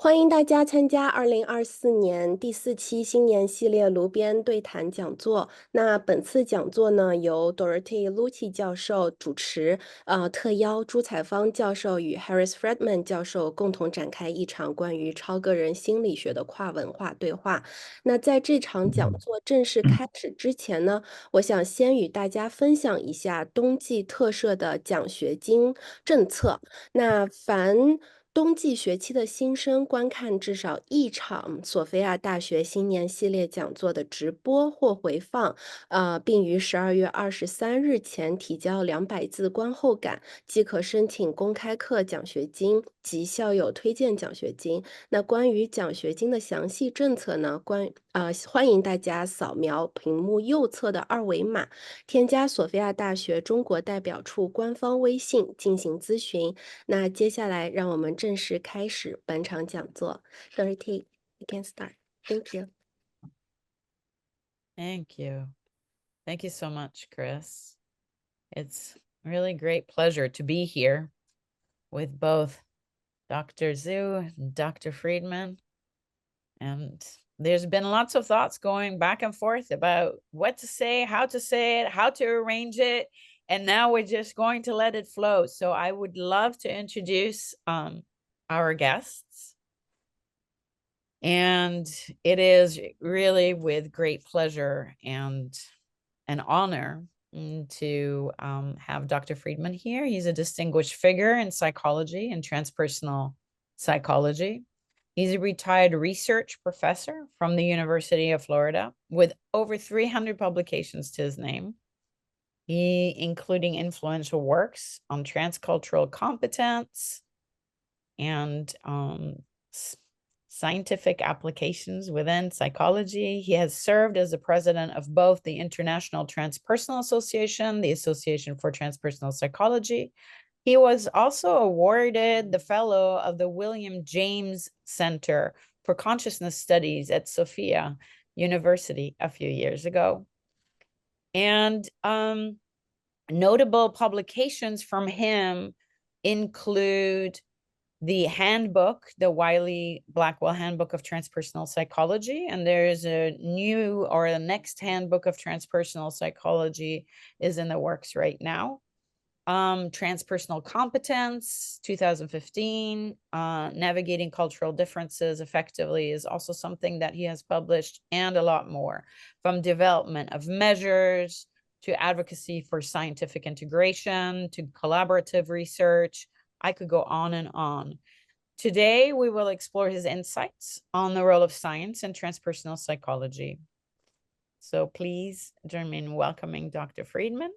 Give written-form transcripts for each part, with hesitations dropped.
欢迎大家参加2024年第4期新年系列炉边对谈讲座。那本次讲座呢，由 Dorote Lucci 教授主持，特邀朱彩芳教授与 Friedman 教授共同展开一场关于超个人心理学的跨文化对话。那在这场讲座正式开始之前呢，我想先与大家分享一下冬季特设的奖学金政策。那凡冬季学期的新生观看至少一场索菲亚大学新年系列讲座的直播或回放，并于12月23日前提交200字观后感，即可申请公开课奖学金及校友推荐奖学金。那关于奖学金的详细政策呢，欢迎大家扫描屏幕右侧的二维码，添加索菲亚大学中国代表处官方微信进行咨询。那接下来让我们正式开始本场讲座。Dorote, you can start. Thank you. Thank you. Thank you so much, Chris. It's really great pleasure to be here with both Dr. Zhu and Dr. Friedman. And there's been lots of thoughts going back and forth about what to say it, how to arrange it. And now we're just going to let it flow. So I would love to introduce our guests. And it is really with great pleasure and an honor to have Dr. Friedman here. He's a distinguished figure in psychology and transpersonal psychology. He's a retired research professor from the University of Florida with over 300 publications to his name. Including influential works on transcultural competence and scientific applications within psychology. He has served as the president of both the International Transpersonal Association, the Association for Transpersonal Psychology. He was also awarded the fellow of the William James Center for Consciousness Studies at Sophia University a few years ago. And notable publications from him include the handbook, the Wiley-Blackwell Handbook of Transpersonal Psychology, and there's a new or the next handbook of transpersonal psychology is in the works right now. Transpersonal Competence, 2015, Navigating Cultural Differences Effectively is also something that he has published, and a lot more, from development of measures to advocacy for scientific integration to collaborative research. I could go on and on. Today, we will explore his insights on the role of science and transpersonal psychology. So please join me in welcoming Dr. Friedman.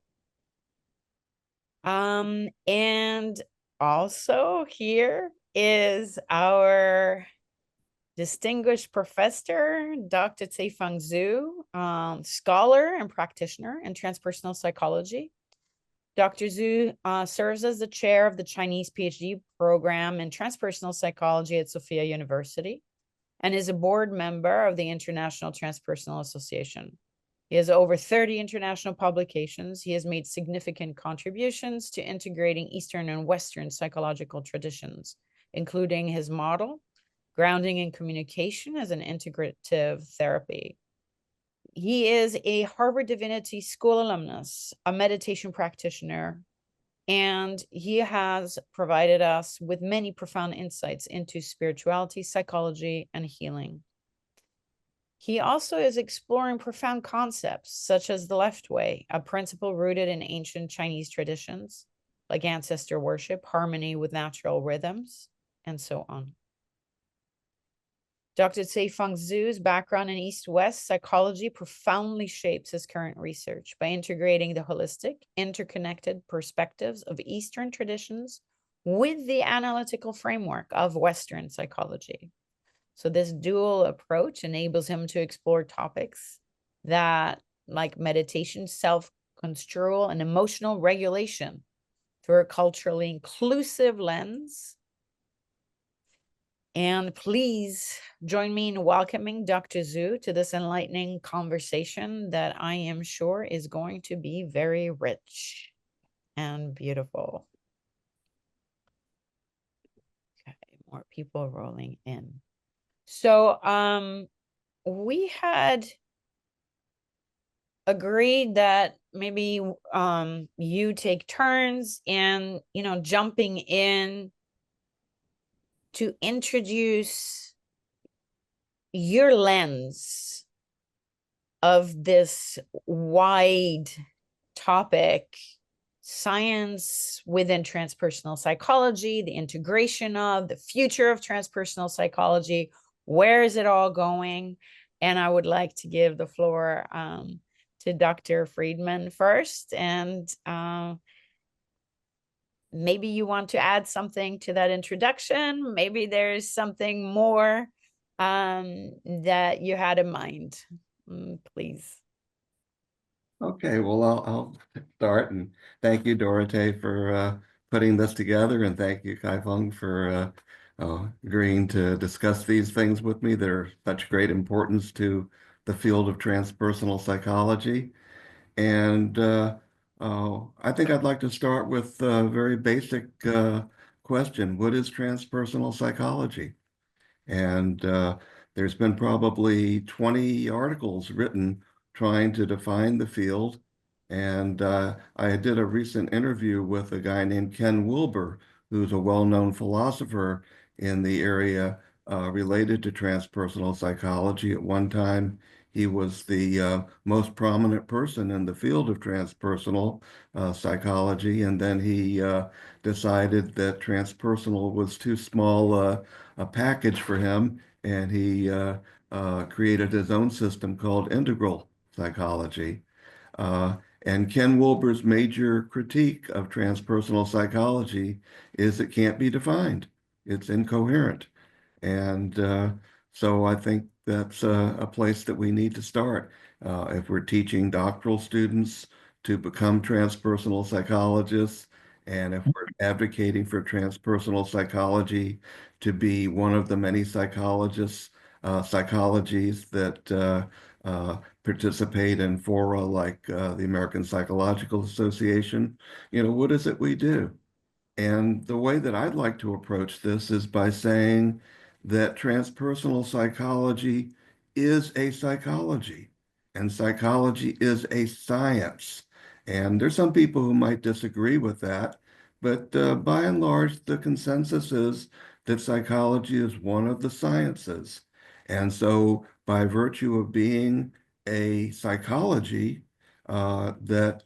And also here is our distinguished professor, Dr. Caifang Zhu, scholar and practitioner in transpersonal psychology. Dr. Zhu serves as the chair of the Chinese PhD program in transpersonal psychology at Sophia University and is a board member of the International Transpersonal Association. He has over 30 international publications. He has made significant contributions to integrating Eastern and Western psychological traditions, including his model, Grounding in Communication as an Integrative Therapy. He is a Harvard Divinity School alumnus, a meditation practitioner, and he has provided us with many profound insights into spirituality, psychology, and healing. He also is exploring profound concepts such as the left way, a principle rooted in ancient Chinese traditions like ancestor worship, harmony with natural rhythms, and so on. Dr. Caifang Zhu's background in East-West psychology profoundly shapes his current research by integrating the holistic, interconnected perspectives of Eastern traditions with the analytical framework of Western psychology. So this dual approach enables him to explore topics that, like meditation, self-construal, and emotional regulation through a culturally inclusive lens. And please join me in welcoming Dr. Zhu to this enlightening conversation that I am sure is going to be very rich and beautiful. Okay, more people rolling in. So we had agreed that maybe you take turns and, jumping in to introduce your lens of this wide topic, science within transpersonal psychology, the integration of the future of transpersonal psychology, where is it all going? And I would like to give the floor to Dr. Friedman first. And maybe you want to add something to that introduction. Maybe there's something more that you had in mind. Please. Okay, well, I'll start, and thank you, Dorote, for putting this together, and thank you, Caifang, for agreeing to discuss these things with me that are such great importance to the field of transpersonal psychology. And I think I'd like to start with a very basic question. What is transpersonal psychology? And there's been probably 20 articles written trying to define the field. And I did a recent interview with a guy named Ken Wilber, who's a well-known philosopher in the area related to transpersonal psychology. At one time, he was the most prominent person in the field of transpersonal psychology. And then he decided that transpersonal was too small a package for him, and he created his own system called integral psychology. Uh, and Ken Wilber's major critique of transpersonal psychology is it can't be defined. It's incoherent. And so I think that's a place that we need to start. If we're teaching doctoral students to become transpersonal psychologists, and if we're advocating for transpersonal psychology to be one of the many psychologies that participate in fora like the American Psychological Association, what is it we do? And the way that I'd like to approach this is by saying that transpersonal psychology is a psychology, and psychology is a science. And there's some people who might disagree with that, but by and large, the consensus is that psychology is one of the sciences. And so, by virtue of being a psychology, that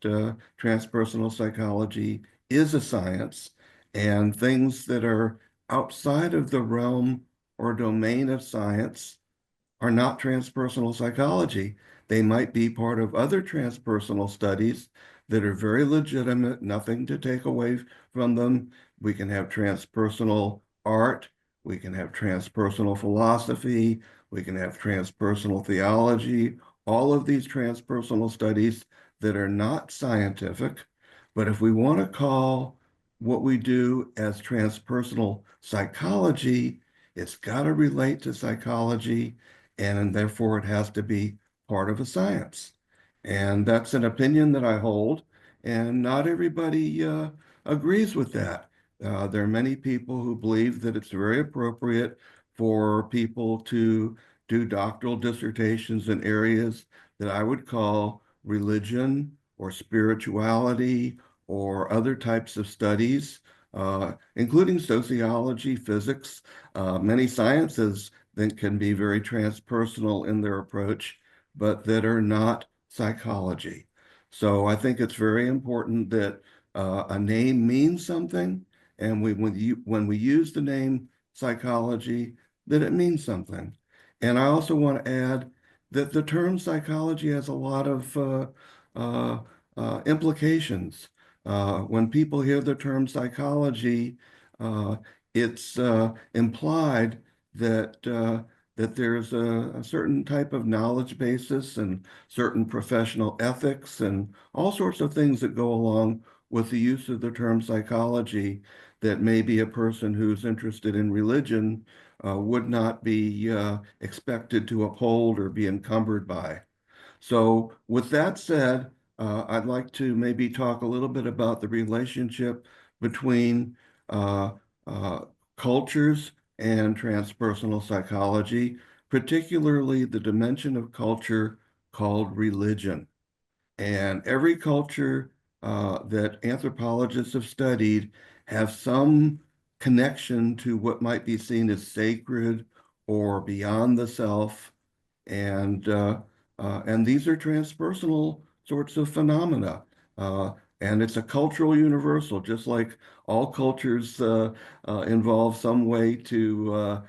transpersonal psychology is a science, and things that are outside of the realm or domain of science are not transpersonal psychology. They might be part of other transpersonal studies that are very legitimate, nothing to take away from them. We can have transpersonal art, we can have transpersonal philosophy, we can have transpersonal theology, all of these transpersonal studies that are not scientific. But if we want to call what we do as transpersonal psychology, it's got to relate to psychology, and therefore it has to be part of a science. And that's an opinion that I hold, and not everybody agrees with that. There are many people who believe that it's very appropriate for people to do doctoral dissertations in areas that I would call religion or spirituality or other types of studies, including sociology, physics, many sciences that can be very transpersonal in their approach, but that are not psychology. So I think it's very important that a name means something, and when we use the name psychology, that it means something. And I also want to add that the term psychology has a lot of implications. When people hear the term psychology, it's implied that there's a certain type of knowledge basis and certain professional ethics and all sorts of things that go along with the use of the term psychology that maybe a person who's interested in religion would not be expected to uphold or be encumbered by. So with that said, I'd like to maybe talk a little bit about the relationship between uh, uh, cultures and transpersonal psychology, particularly the dimension of culture called religion. And every culture that anthropologists have studied have some connection to what might be seen as sacred or beyond the self, and these are transpersonal sorts of phenomena. Uh, and it's a cultural universal, just like all cultures involve some way to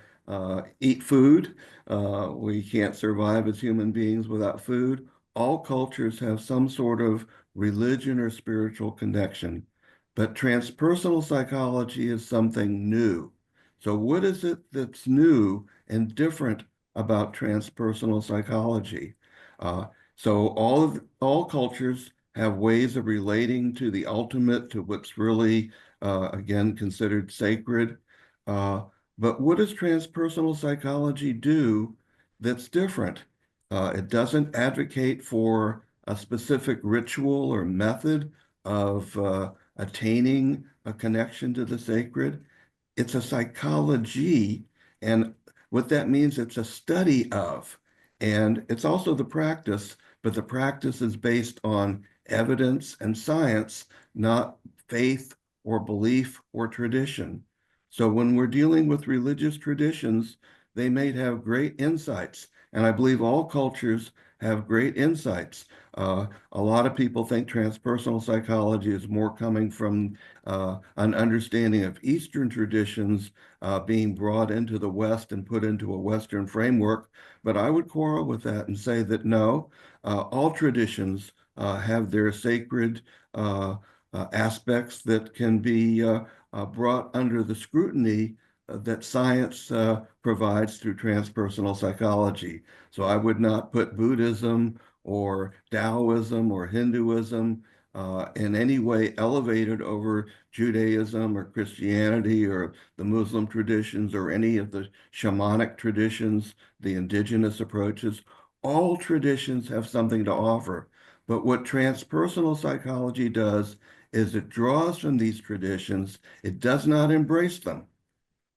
eat food. We can't survive as human beings without food. All cultures have some sort of religion or spiritual connection. But transpersonal psychology is something new. So, what is it that's new and different about transpersonal psychology? Uh, so, all cultures have ways of relating to the ultimate, to what's really, again, considered sacred. Uh, but what does transpersonal psychology do that's different? It doesn't advocate for a specific ritual or method of attaining a connection to the sacred. It's a psychology, and what that means, it's a study of, and it's also the practice, but the practice is based on evidence and science, not faith or belief or tradition. So when we're dealing with religious traditions, they may have great insights, and I believe all cultures have great insights. A lot of people think transpersonal psychology is more coming from an understanding of Eastern traditions being brought into the West and put into a Western framework. But I would quarrel with that and say that no, all traditions have their sacred aspects that can be brought under the scrutiny that science provides through transpersonal psychology. So I would not put Buddhism or Taoism or Hinduism in any way elevated over Judaism or Christianity or the Muslim traditions or any of the shamanic traditions, the indigenous approaches. All traditions have something to offer. But what transpersonal psychology does is it draws from these traditions, it does not embrace them.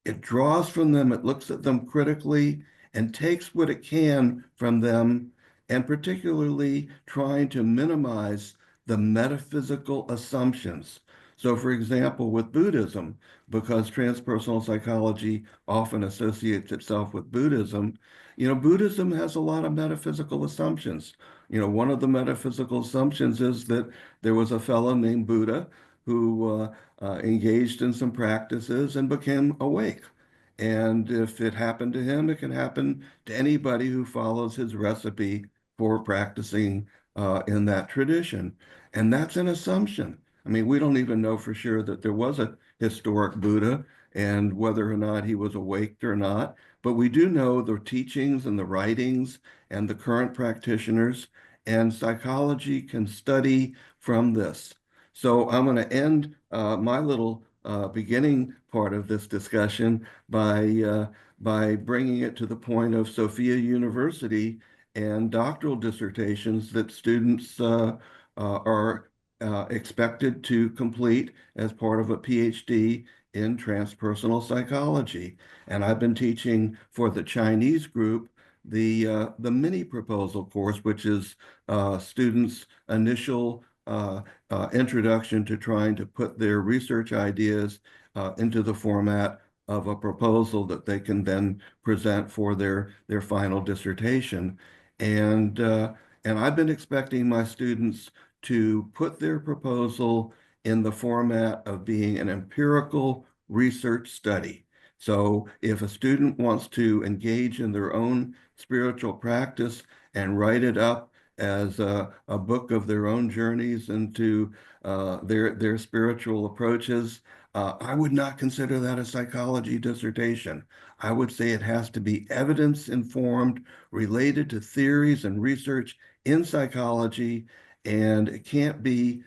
It draws from them, it looks at them critically, and takes what it can from them, and particularly trying to minimize the metaphysical assumptions. So, for example, with Buddhism, because transpersonal psychology often associates itself with Buddhism, Buddhism has a lot of metaphysical assumptions. One of the metaphysical assumptions is that there was a fellow named Buddha who engaged in some practices and became awake. And if it happened to him, it can happen to anybody who follows his recipe for practicing in that tradition. And that's an assumption. I mean, we don't even know for sure that there was a historic Buddha and whether or not he was awake or not. But we do know the teachings and the writings and the current practitioners, and psychology can study from this. So I'm going to end my little beginning part of this discussion by bringing it to the point of Sophia University and doctoral dissertations that students are expected to complete as part of a PhD in transpersonal psychology. And I've been teaching for the Chinese group the mini proposal course, which is students' initial introduction to trying to put their research ideas into the format of a proposal that they can then present for their final dissertation. And and I've been expecting my students to put their proposal in the format of being an empirical research study. So if a student wants to engage in their own spiritual practice and write it up as a book of their own journeys into their spiritual approaches, I would not consider that a psychology dissertation. I would say it has to be evidence informed, related to theories and research in psychology, and it can't be,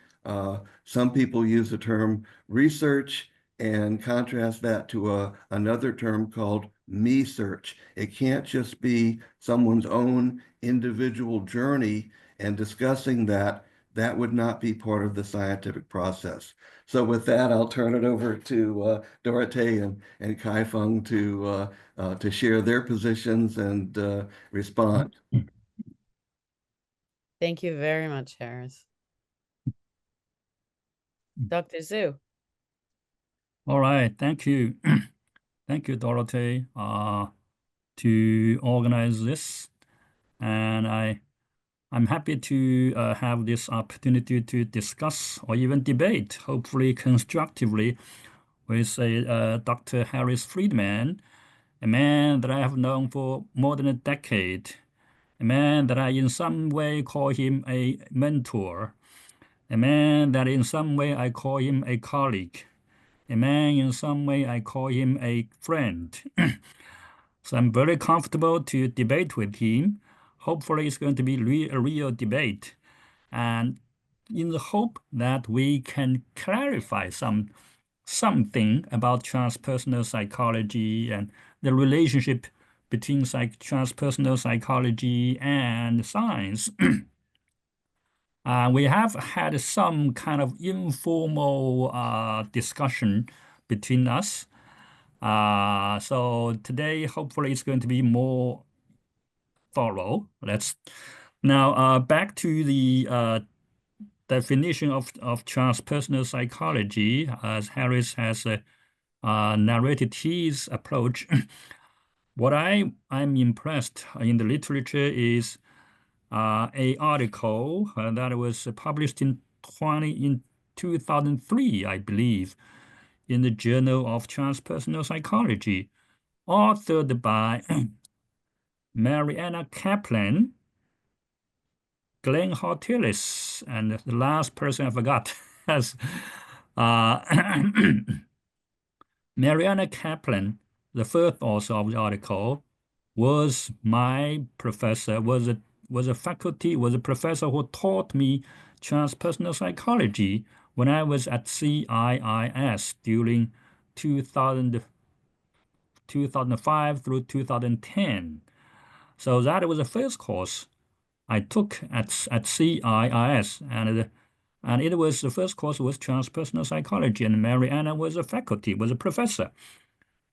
some people use the term research and contrast that to another term called me search. It can't just be someone's own individual journey and discussing that that would not be part of the scientific process. So with that, I'll turn it over to Dorote and Caifang to share their positions and respond. Thank you very much, Harris. Dr. Zhu. All right, thank you. Thank you, Dorothy, to organize this. And I'm happy to have this opportunity to discuss or even debate, hopefully constructively, with Dr. Harris Friedman, a man that I have known for more than a decade, a man that I in some way call him a mentor, a man that in some way I call him a colleague, a man in some way I call him a friend. So I'm very comfortable to debate with him. Hopefully it's going to be a real debate. And in the hope that we can clarify something about transpersonal psychology and the relationship between transpersonal psychology and science. We have had some kind of informal discussion between us. So today, hopefully, it's going to be more thorough. Let's now back to the definition of transpersonal psychology, as Harris has narrated his approach. What I'm impressed in the literature is a article that was published in 2003, I believe, in the Journal of Transpersonal Psychology, authored by Mariana Kaplan, Glenn Hortilis, and the last person I forgot as Mariana Kaplan, the first author of the article, was my professor, was a professor who taught me transpersonal psychology when I was at CIIS during 2005 through 2010. So that was the first course I took at CIIS, and it was the first course was transpersonal psychology, and Mariana was a faculty, was a professor.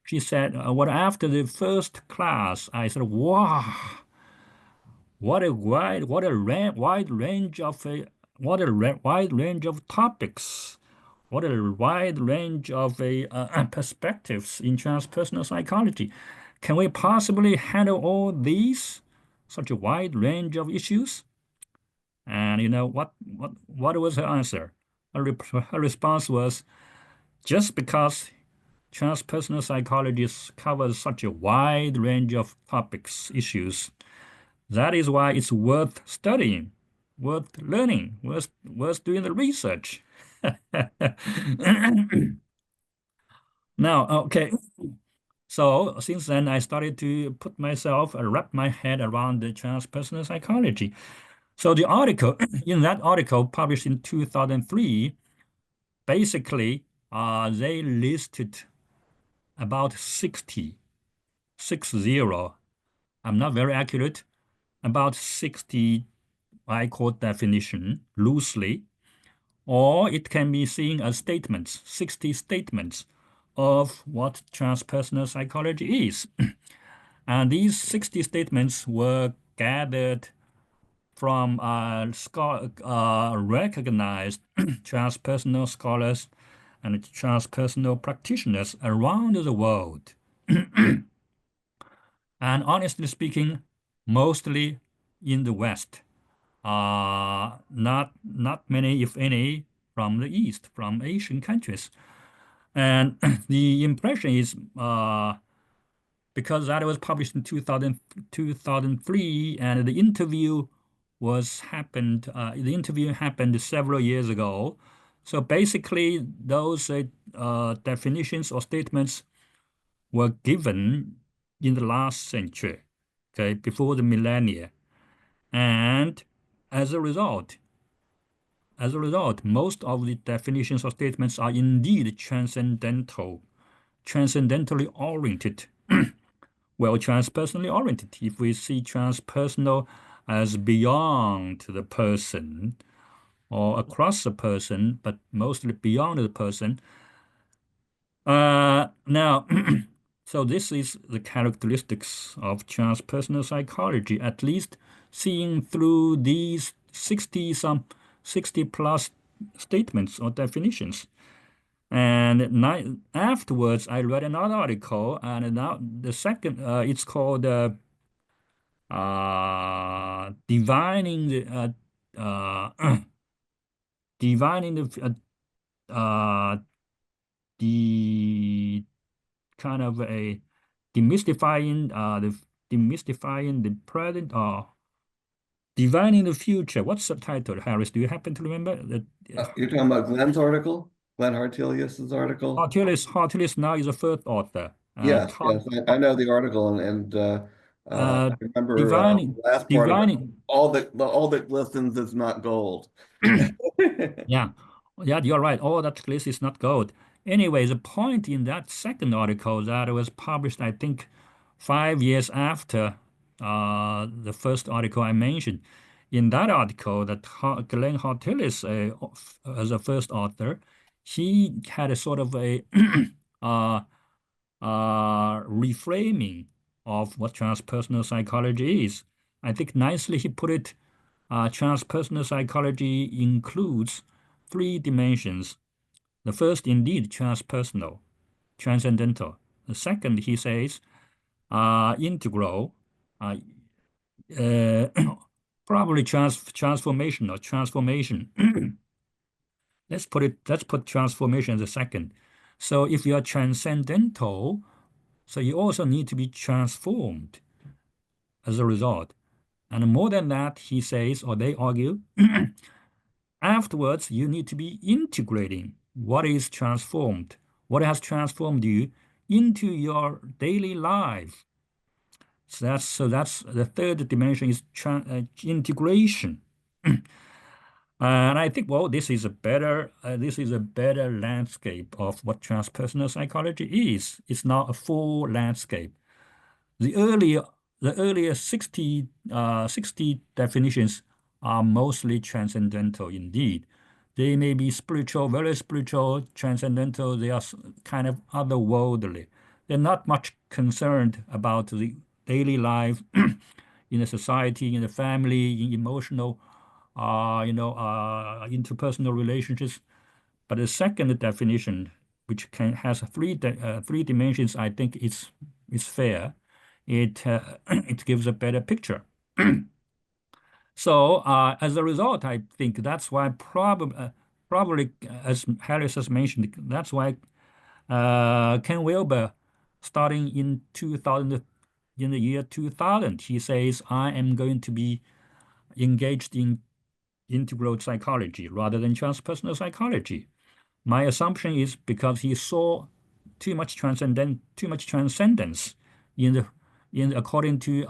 She said, "What after the first class?" I said, "Wow, what a wide range of wide range of topics, what a wide range of perspectives in transpersonal psychology. Can we possibly handle all these, such a wide range of issues?" And you know what was her answer? Her response was, "Just because transpersonal psychology covers such a wide range of topics, issues, that is why it's worth studying, worth learning, worth doing the research." Now, okay, so since then I started to put myself, wrap my head around the transpersonal psychology. So the article, in that article published in 2003, basically they listed about 60, I'm not very accurate, about 60, I quote definition loosely, or it can be seen as statements, 60 statements of what transpersonal psychology is. And these 60 statements were gathered from recognized transpersonal scholars and transpersonal practitioners around the world. And honestly speaking, mostly in the West. Not many, if any, from the East, from Asian countries. And the impression is because that was published in 2003, and the interview happened several years ago. So basically, those definitions or statements were given in the last century, okay, before the millennia. And as a result, most of the definitions or statements are indeed transcendentally oriented. Well, transpersonally oriented. If we see transpersonal as beyond the person, or across a person, but mostly beyond the person. Now, so this is the characteristics of transpersonal psychology, at least seeing through these 60 plus statements or definitions. And afterwards, I read another article, and now the second, it's called divining divining the kind of a demystifying the present or divining the future. What's the title, Harris? Do you happen to remember that? You're talking about Glenn's article, Glenn Hartelius's article? Hartelis now is a third author. Yes, yes, I know the article, and I remember Divining, the last part of it. divining. All that glistens is not gold. Yeah, yeah, you're right. All that gliss is not gold. Anyway, the point in that second article that was published, I think, 5 years after the first article I mentioned. In that article, that Glenn Hartelis, as a first author, he had a sort of a uh, reframing of what transpersonal psychology is. I think nicely he put it. Transpersonal psychology includes three dimensions. The first, indeed, transpersonal, transcendental. The second, he says, integral, uh, uh, probably transformational, transformation. Let's put transformation as a second. So if you are transcendental, so you also need to be transformed as a result. And more than that, he says, or they argue, afterwards, you need to be integrating what is transformed, what has transformed you into your daily life. So that's the third dimension is integration. And I think, well, this is a better landscape of what transpersonal psychology is. It's not a full landscape. The earlier 60 definitions are mostly transcendental indeed. They may be spiritual, very spiritual, transcendental. They are kind of otherworldly. They're not much concerned about the daily life in the society, in the family, in emotional, interpersonal relationships. But the second definition, which has three dimensions, I think is fair. It it gives a better picture. So as a result, I think that's why probably as Harris has mentioned, that's why Ken Wilber, starting in 2000, in the year 2000, he says, I am going to be engaged in integral psychology rather than transpersonal psychology. My assumption is because he saw too much transcendence in the according to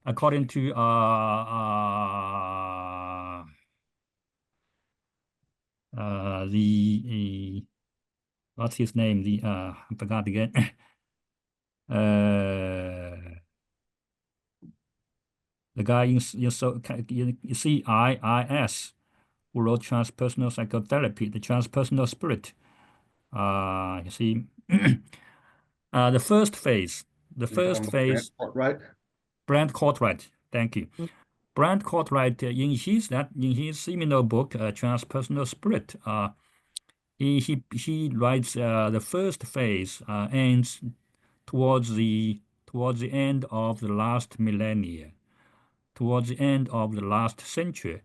according to the what's his name? I forgot again. The guy in CIIS who wrote Transpersonal Psychotherapy, the Transpersonal Spirit. You see, the first phase, Right? Brand Cartwright, thank you. Brand Cartwright, in his seminal book, Transpersonal Spirit, he writes the first phase ends towards the end of the last millennia, towards the end of the last century,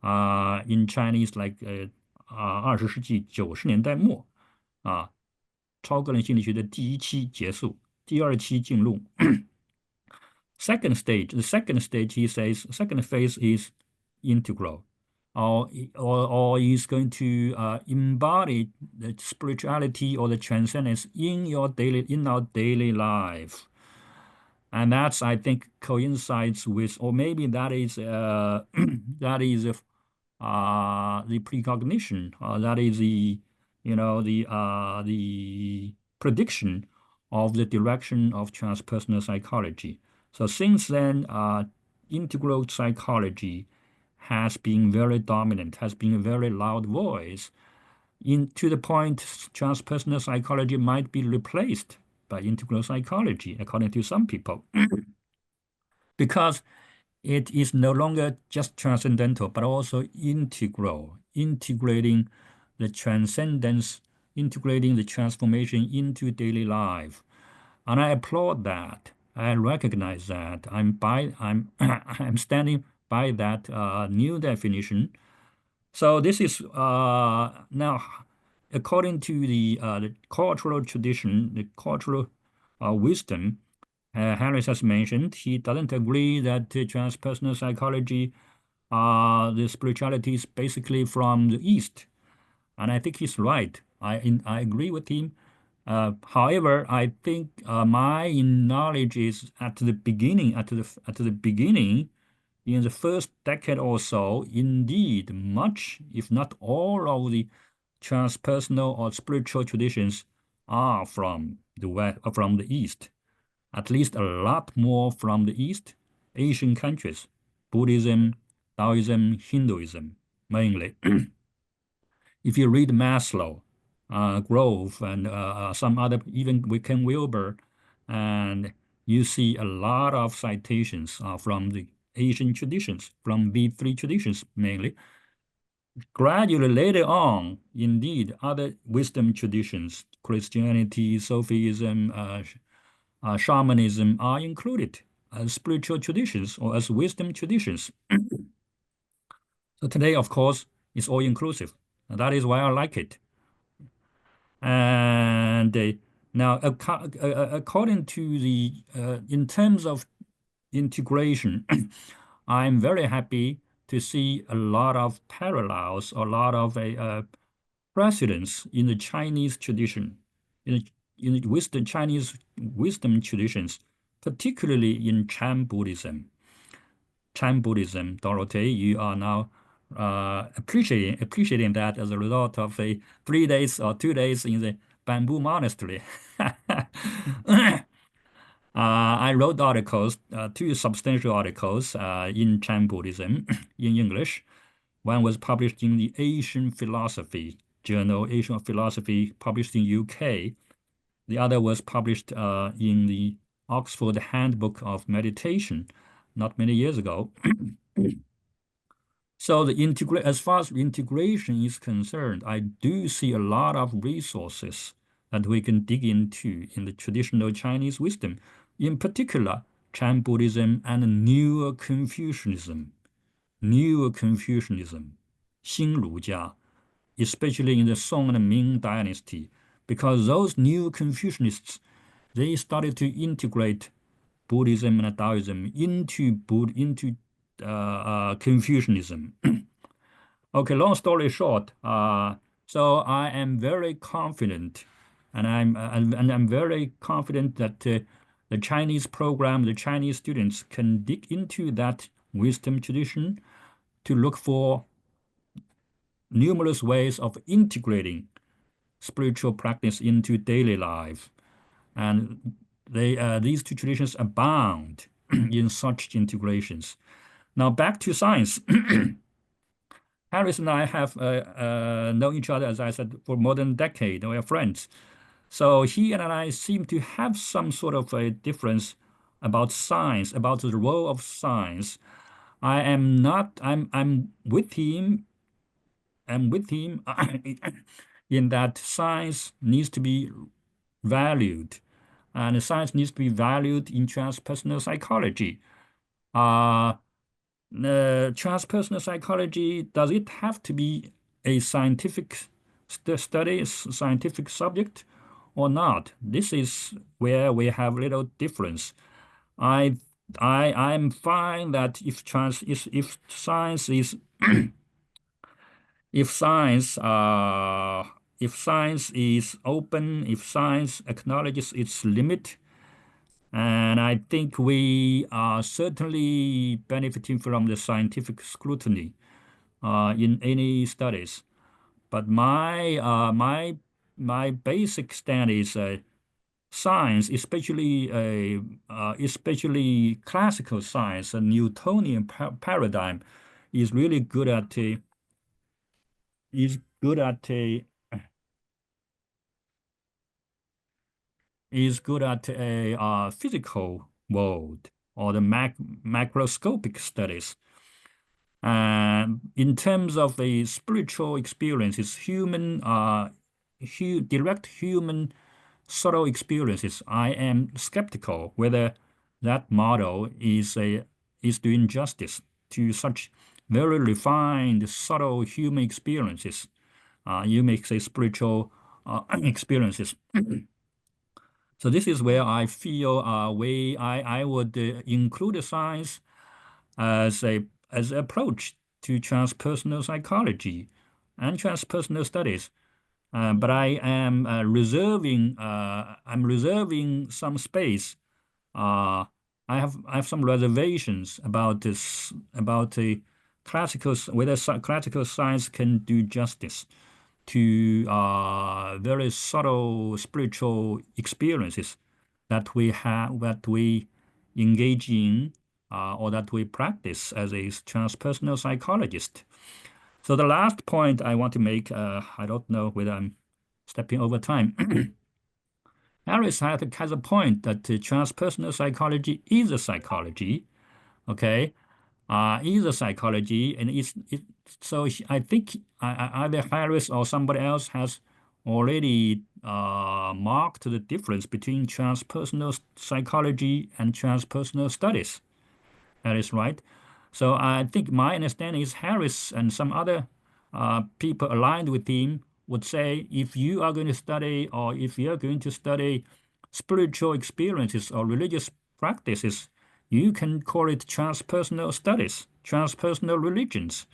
in Chinese like 20世纪90年代末超个人心理学的第一期结束，第二期进入。Second stage, the second stage, he says, second phase is integral, or is going to embody the spirituality or the transcendence in our daily life. And that's, I think, coincides with, or maybe that is that is the precognition, that is the the prediction of the direction of transpersonal psychology. So since then, integral psychology has been very dominant, has been a very loud voice, to the point transpersonal psychology might be replaced by integral psychology, according to some people, because it is no longer just transcendental, but also integral, integrating the transcendence, integrating the transformation into daily life. And I applaud that. I recognize that. I'm I'm standing by that new definition. So this is now, according to the cultural tradition, the cultural wisdom. Harris has mentioned he doesn't agree that transpersonal psychology, the spirituality is basically from the East, and I think he's right. I agree with him. However, I think my knowledge is at the beginning, at the beginning, in the first decade or so, indeed, much, if not all, of the transpersonal or spiritual traditions are from the West, from the East. At least a lot more from the East, Asian countries, Buddhism, Taoism, Hinduism, mainly. If you read Maslow, Grove, and some other, even Ken Wilber, and you see a lot of citations from the Asian traditions, from B3 traditions mainly. Gradually later on, indeed, other wisdom traditions, Christianity, Sufism, shamanism are included as spiritual traditions or as wisdom traditions. So today, of course, it's all inclusive. And that is why I like it. And now, according to the, in terms of integration, I'm very happy to see a lot of parallels, a lot of precedents in the Chinese tradition, in the wisdom, Chinese wisdom traditions, particularly in Chan Buddhism. Chan Buddhism, Dorote, you are now appreciating that as a result of 3 days or 2 days in the bamboo monastery. I wrote articles, 2 substantial articles in Chan Buddhism in English. One was published in the Asian Philosophy Journal, Asian Philosophy, published in UK. The other was published in the Oxford Handbook of Meditation not many years ago. So as far as integration is concerned, I do see a lot of resources that we can dig into in the traditional Chinese wisdom, in particular Chan Buddhism and Newer Confucianism, Xinrujia, especially in the Song and Ming dynasty, because those new Confucianists, they started to integrate Buddhism and Taoism into Confucianism. Okay, long story short, so I am very confident, and I'm very confident that the Chinese program, the Chinese students can dig into that wisdom tradition to look for numerous ways of integrating spiritual practice into daily life. And these 2 traditions abound in such integrations. Now back to science. Harris and I have known each other, as I said, for more than a decade. We are friends. So he and I seem to have some sort of a difference about science, about the role of science. I'm with him. I'm with him in that science needs to be valued, and science needs to be valued in transpersonal psychology. Transpersonal psychology, does it have to be a scientific study, scientific subject, or not? This is where we have little difference. I'm fine that if science is if science is open, if science acknowledges its limit, and I think we are certainly benefiting from the scientific scrutiny in any studies. But my basic stand is science, especially classical science, a Newtonian paradigm, is really good at is good at a physical world or the macroscopic studies. In terms of the spiritual experiences, direct human subtle experiences, I am skeptical whether that model is doing justice to such very refined, subtle human experiences. You may say spiritual experiences. So this is where I feel I would include science as an approach to transpersonal psychology and transpersonal studies. But I am reserving some space. I have some reservations about this, about the whether classical science can do justice to very subtle spiritual experiences that we engage in or that we practice as a transpersonal psychologist. So the last point I want to make, I don't know whether I'm stepping over time. Harris has a point that transpersonal psychology is a psychology, okay? Is a psychology, and I think either Harris or somebody else has already marked the difference between transpersonal psychology and transpersonal studies. That is right. So I think my understanding is Harris and some other people aligned with him would say if you are going to study or if you are going to study spiritual experiences or religious practices, you can call it transpersonal studies, transpersonal religions,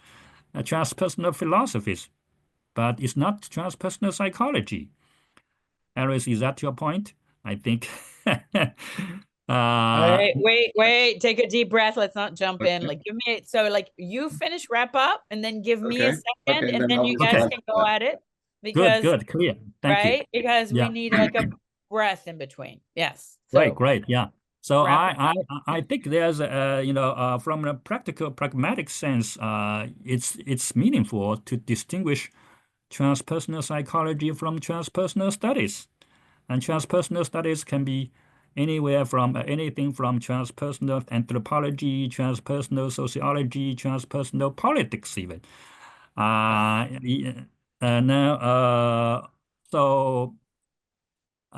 transpersonal philosophies, but it's not transpersonal psychology. Harris, is that your point? I think. All right, wait, take a deep breath. Let's not jump in. Like, give me so like you finish, wrap up, and then give me a second, and then you guys can go at it because good, clear. Thank you. Because we Yeah. need like a breath in between. Yes. So Great. Yeah. So I think there's from a pragmatic sense, it's meaningful to distinguish transpersonal psychology from transpersonal studies. And transpersonal studies can be anywhere from anything from transpersonal anthropology, transpersonal sociology, transpersonal politics, even.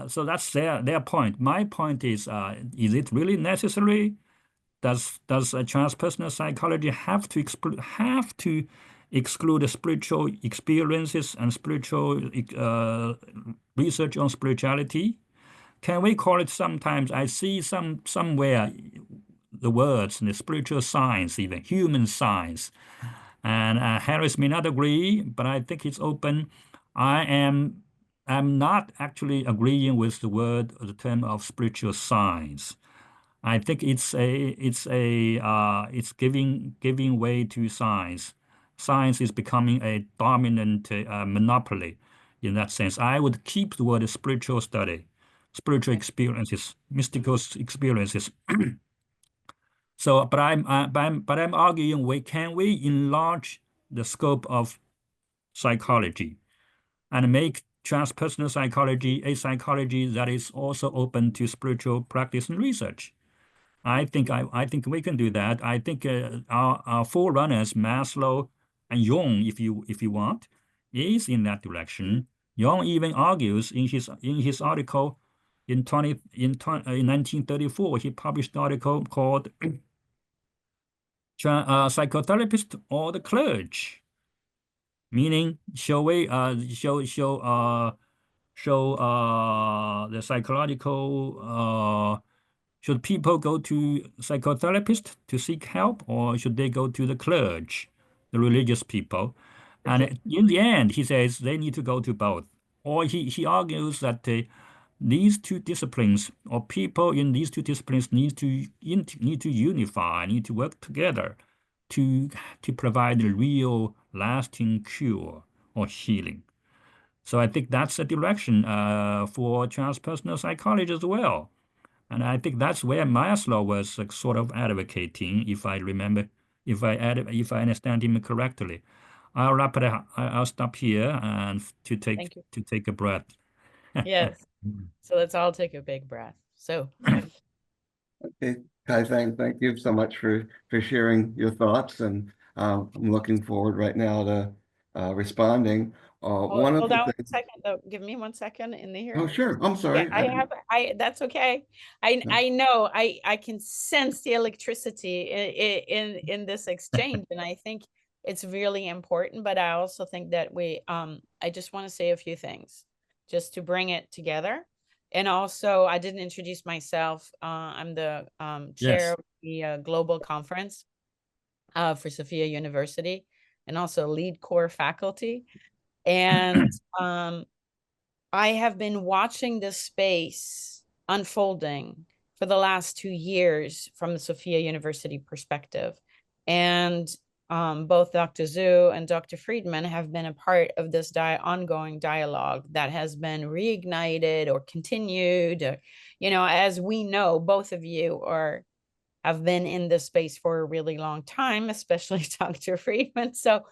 So that's their point. My point is it really necessary? Does transpersonal psychology have to exclude the spiritual experiences and spiritual research on spirituality? Can we call it sometimes? I see somewhere the words in the spiritual science, even human science. And Harris may not agree, but I think it's open. I'm not actually agreeing with the term of spiritual science. I think it's giving way to science. Science is becoming a dominant monopoly in that sense. I would keep the word spiritual study, spiritual experiences, mystical experiences. So, but I'm arguing can we enlarge the scope of psychology and make transpersonal psychology a psychology that is also open to spiritual practice and research? I think we can do that. I think our forerunners, Maslow and Jung, if you want, is in that direction. Jung even argues in his article in 1934, he published an article called Psychotherapist or the Clergy, meaning shall we show the psychological should people go to psychotherapists to seek help, or should they go to the clergy, the religious people? And in the end, he says they need to go to both. Or he argues that these two disciplines, or people in these two disciplines, need to unify, need to work together to provide a real, lasting cure or healing. So I think that's a direction for transpersonal psychology as well. And I think that's where Maslow was sort of advocating, if I remember if I understand him correctly. I'll wrap it up. I'll stop here and Thank you. to take a breath. Yes. So let's all take a big breath. So Okay, Caifang, thank you so much for sharing your thoughts, and I'm looking forward right now to responding. One of hold the on 1 things. second though. Give me 1 second in the Oh, here. sure. I'm Yeah, sorry. I didn't. that's okay. I know I can sense the electricity in this exchange, and I think it's really important, but I also think that I just want to say a few things just to bring it together. And also, I didn't introduce myself. I'm the chair Yes. of the global conference for Sophia University, and also lead core faculty. And I have been watching this space unfolding for the last 2 years from the Sophia University perspective. And both Dr. Zhu and Dr. Friedman have been a part of this ongoing dialogue that has been reignited or continued. As we know, both of you have been in this space for a really long time, especially Dr. Friedman. So,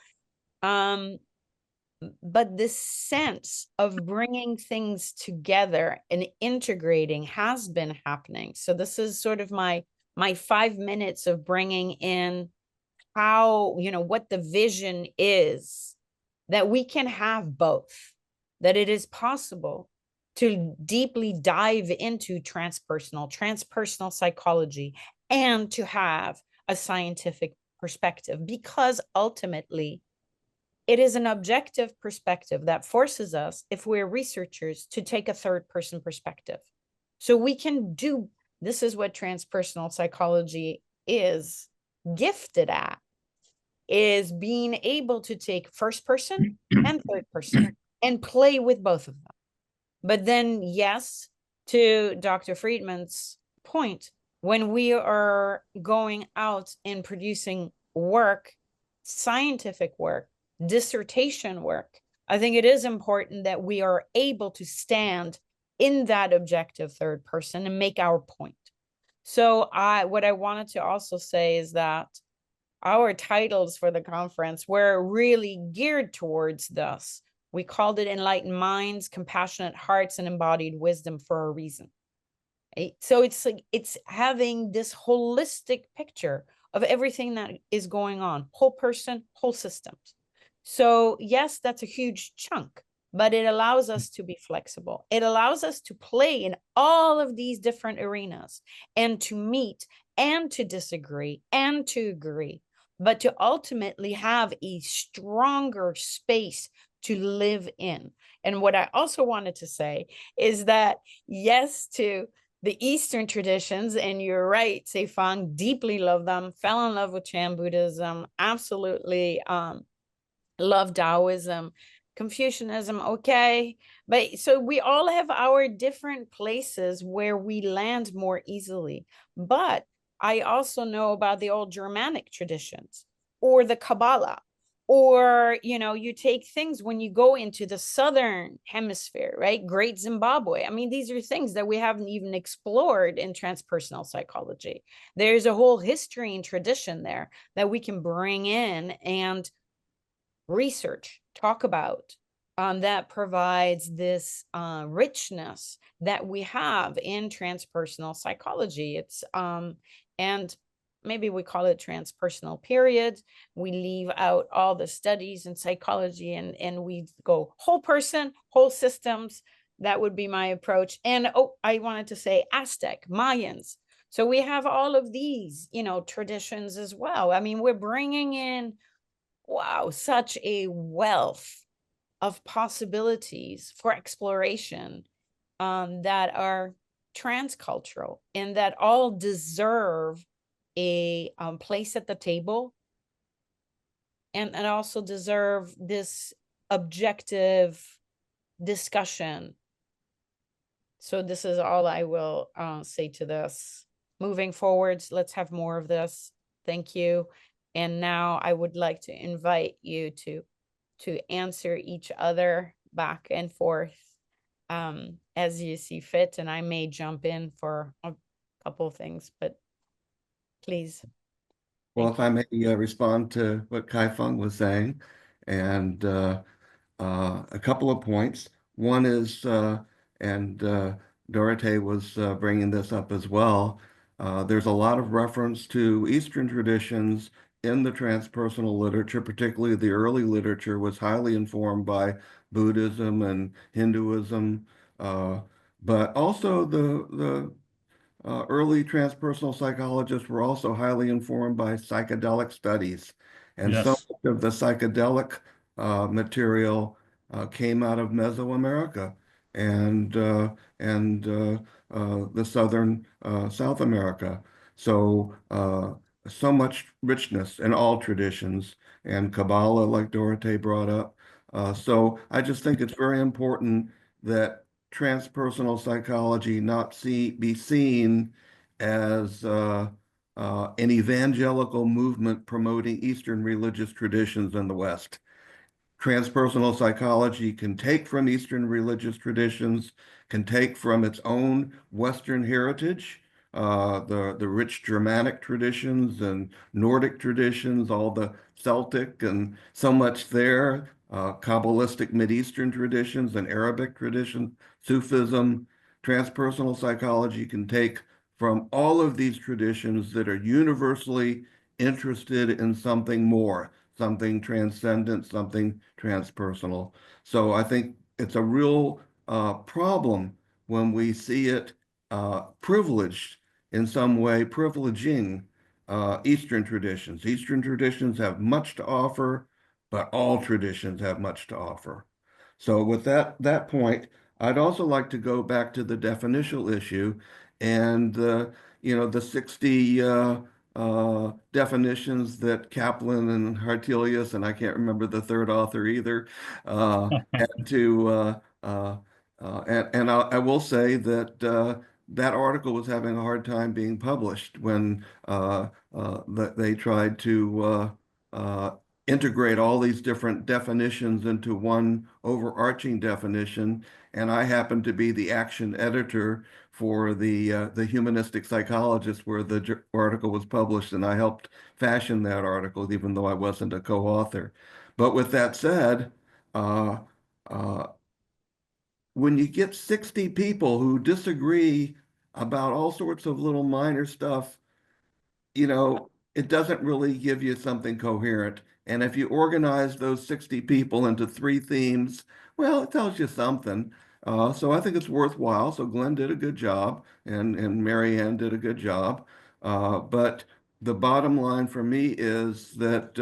but this sense of bringing things together and integrating has been happening. So this is sort of my 5 minutes of bringing in how, what the vision is, that we can have both, that it is possible to deeply dive into transpersonal psychology, and to have a scientific perspective, because ultimately it is an objective perspective that forces us, if we're researchers, to take a third person perspective. So we can do, this is what transpersonal psychology is gifted at, is being able to take first person and third person and play with both of them. But then, yes, to Dr. Friedman's point, when we are going out and producing work, scientific work, dissertation work, I think it is important that we are able to stand in that objective third person and make our point. So what I wanted to also say is that our titles for the conference were really geared towards this. We called it Enlightened Minds, Compassionate Hearts, and Embodied Wisdom for a reason. Right? So it's like, it's having this holistic picture of everything that is going on, whole person, whole systems. So yes, that's a huge chunk, but it allows us to be flexible. It allows us to play in all of these different arenas, and to meet and to disagree and to agree, but to ultimately have a stronger space to live in. And what I also wanted to say is that, yes, to the Eastern traditions, and you're right, Caifang, deeply love them, fell in love with Chan Buddhism, absolutely love Taoism, Confucianism, okay. But so we all have our different places where we land more easily. But I also know about the old Germanic traditions, or the Kabbalah, or, you take things when you go into the Southern hemisphere, right? Great Zimbabwe. I mean, these are things that we haven't even explored in transpersonal psychology. There's a whole history and tradition there that we can bring in and research, talk about, that provides this richness that we have in transpersonal psychology. It's and maybe we call it transpersonal period. We leave out all the studies in psychology, and we go whole person, whole systems. That would be my approach. And I wanted to say Aztec, Mayans. So we have all of these, traditions as well. I mean, we're bringing in, wow, such a wealth of possibilities for exploration, that are transcultural, and that all deserve a place at the table, and also deserve this objective discussion. So this is all I will say to this. Moving forwards, let's have more of this. Thank you. And now I would like to invite you to answer each other back and forth as you see fit. And I may jump in for a couple of things, but please. Well, if I may respond to what Kaifang was saying, and a couple of points. One is, and Dorote was bringing this up as well. There's a lot of reference to Eastern traditions in the transpersonal literature, particularly the early literature was highly informed by Buddhism and Hinduism, uh, but also the early transpersonal psychologists were also highly informed by psychedelic studies. And so Yes. much of the psychedelic material came out of Mesoamerica and the southern South America. So so much richness in all traditions and Kabbalah, like Dorothee brought up. So I just think it's very important that transpersonal psychology not be seen as an evangelical movement promoting Eastern religious traditions in the West. Transpersonal psychology can take from Eastern religious traditions, can take from its own Western heritage, the rich Germanic traditions and Nordic traditions, all the Celtic and so much there, Kabbalistic Mideastern traditions and Arabic traditions, Sufism. Transpersonal psychology can take from all of these traditions that are universally interested in something more, something transcendent, something transpersonal. So I think it's a real problem when we see it privileged in some way, privileging Eastern traditions. Eastern traditions have much to offer, but all traditions have much to offer. So with that point, I'd also like to go back to the definitional issue and the 60 definitions that Kaplan and Hartelius, and I can't remember the third author either, had to, and I will say that that article was having a hard time being published when they tried to integrate all these different definitions into one overarching definition. And I happen to be the action editor for the Humanistic Psychologist, where the article was published, and I helped fashion that article, even though I wasn't a co-author. But with that said, uh, uh, when you get 60 people who disagree about all sorts of little minor stuff, it doesn't really give you something coherent. And if you organize those 60 people into three themes, well, it tells you something. So I think it's worthwhile. So Glenn did a good job, and Marianne did a good job. But the bottom line for me is that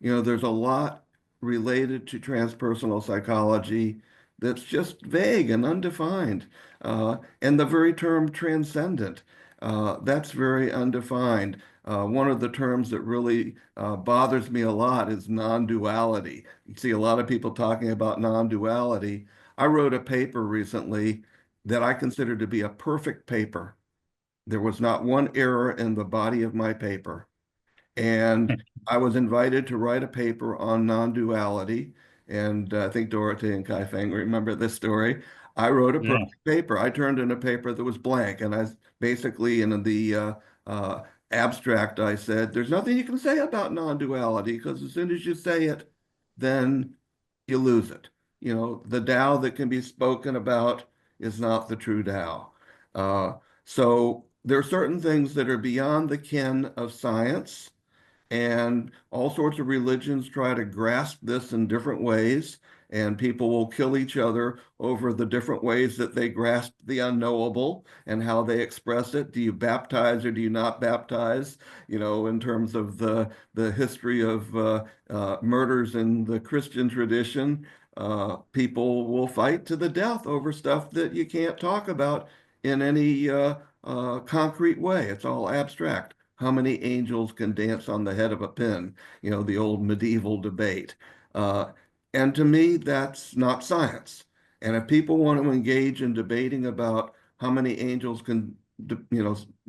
there's a lot related to transpersonal psychology that's just vague and undefined. And the very term transcendent. That's very undefined. One of the terms that really bothers me a lot is non-duality. You see a lot of people talking about non-duality. I wrote a paper recently that I consider to be a perfect paper. There was not one error in the body of my paper. And I was invited to write a paper on non-duality. And I think Dorothy and Kaifang remember this story. I wrote a Yeah. perfect paper. I turned in a paper that was blank. And I basically, in the abstract, I said, there's nothing you can say about non-duality because as soon as you say it, then you lose it. The Tao that can be spoken about is not the true Tao. Uh, so there are certain things that are beyond the ken of science, and all sorts of religions try to grasp this in different ways, and people will kill each other over the different ways that they grasp the unknowable and how they express it. Do you baptize or do you not baptize? In terms of the history of murders in the Christian tradition, people will fight to the death over stuff that you can't talk about in any concrete way. It's all abstract. How many angels can dance on the head of a pin? The old medieval debate. Uh, and to me, that's not science. And if people want to engage in debating about how many angels can,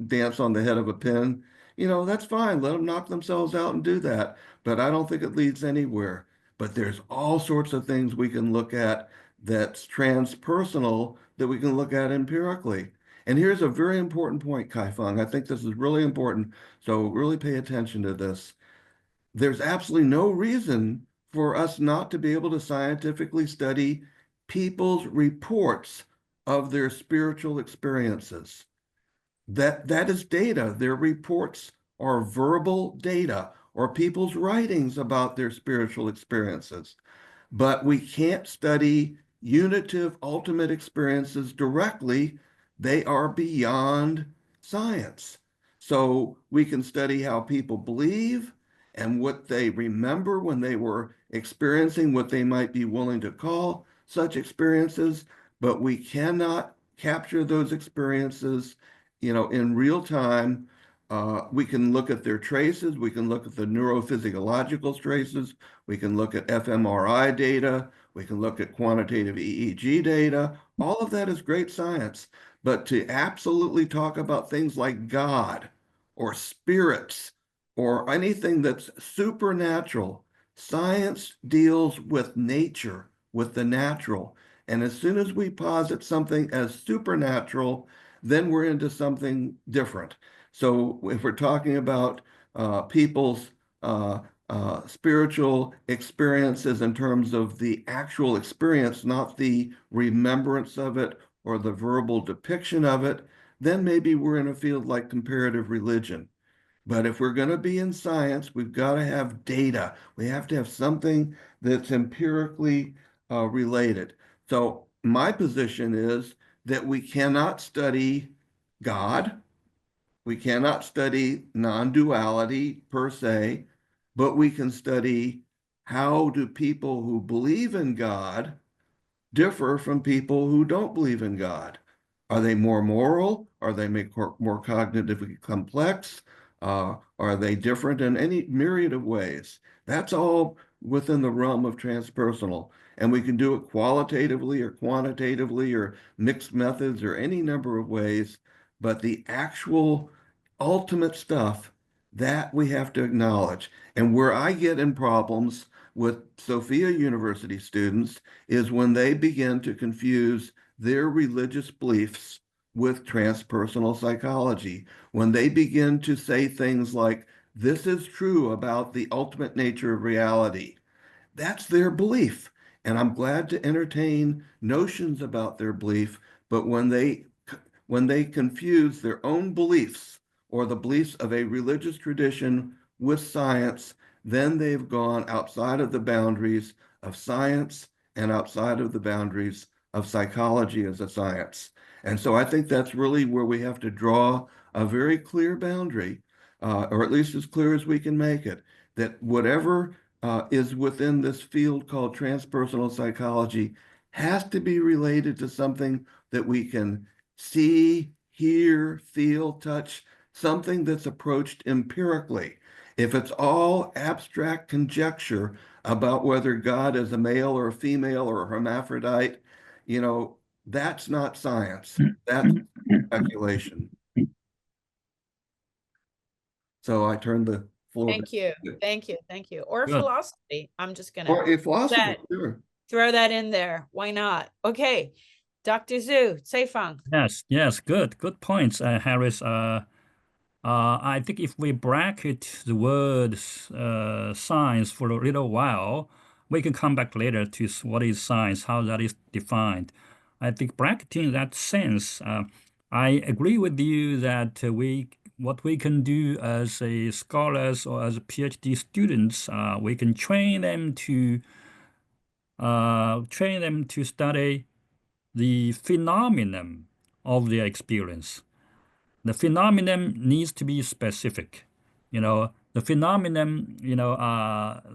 dance on the head of a pin, that's fine. Let them knock themselves out and do that. But I don't think it leads anywhere. But there's all sorts of things we can look at that's transpersonal that we can look at empirically. And here's a very important point, Kaifang. I think this is really important. So really pay attention to this. There's absolutely no reason for us not to be able to scientifically study people's reports of their spiritual experiences. That is data. Their reports are verbal data or people's writings about their spiritual experiences. But we can't study unitive ultimate experiences directly. They are beyond science. So we can study how people believe and what they remember when they were experiencing what they might be willing to call such experiences, but we cannot capture those experiences, in real time. We can look at their traces. We can look at the neurophysiological traces. We can look at fMRI data. We can look at quantitative EEG data. All of that is great science. But to absolutely talk about things like God or spirits or anything that's supernatural, science deals with nature, with the natural. And as soon as we posit something as supernatural, then we're into something different. So if we're talking about people's spiritual experiences in terms of the actual experience, not the remembrance of it or the verbal depiction of it, then maybe we're in a field like comparative religion. But if we're going to be in science, we've got to have data. We have to have something that's empirically related. So my position is that we cannot study God. We cannot study non-duality per se, but we can study how do people who believe in God differ from people who don't believe in God. Are they more moral? Are they more cognitively complex? Are they different in any myriad of ways? That's all within the realm of transpersonal. And we can do it qualitatively or quantitatively or mixed methods or any number of ways. But the actual ultimate stuff, that we have to acknowledge. And where I get in problems with Sophia University students is when they begin to confuse their religious beliefs with transpersonal psychology, when they begin to say things like, this is true about the ultimate nature of reality. That's their belief. And I'm glad to entertain notions about their belief, but when they confuse their own beliefs or the beliefs of a religious tradition with science, then they've gone outside of the boundaries of science and outside of the boundaries of psychology as a science. And so I think that's really where we have to draw a very clear boundary, or at least as clear as we can make it, that whatever is within this field called transpersonal psychology has to be related to something that we can see, hear, feel, touch, something that's approached empirically. If it's all abstract conjecture about whether God is a male or a female or a hermaphrodite, that's not science. That's speculation. So I turn the floor back Thank you. to you. Thank you. Or Good. philosophy. I'm just gonna Or a philosopher, sure. throw that in there. Why not? Okay. Dr. Zhu, Caifang. Yes, good points, Harris. I think if we bracket the word science for a little while, we can come back later to what is science, how that is defined. I think bracketing that sense, I agree with you that what we can do as a scholars or as PhD students, we can train them to study the phenomenon of their experience. The phenomenon needs to be specific. The phenomenon,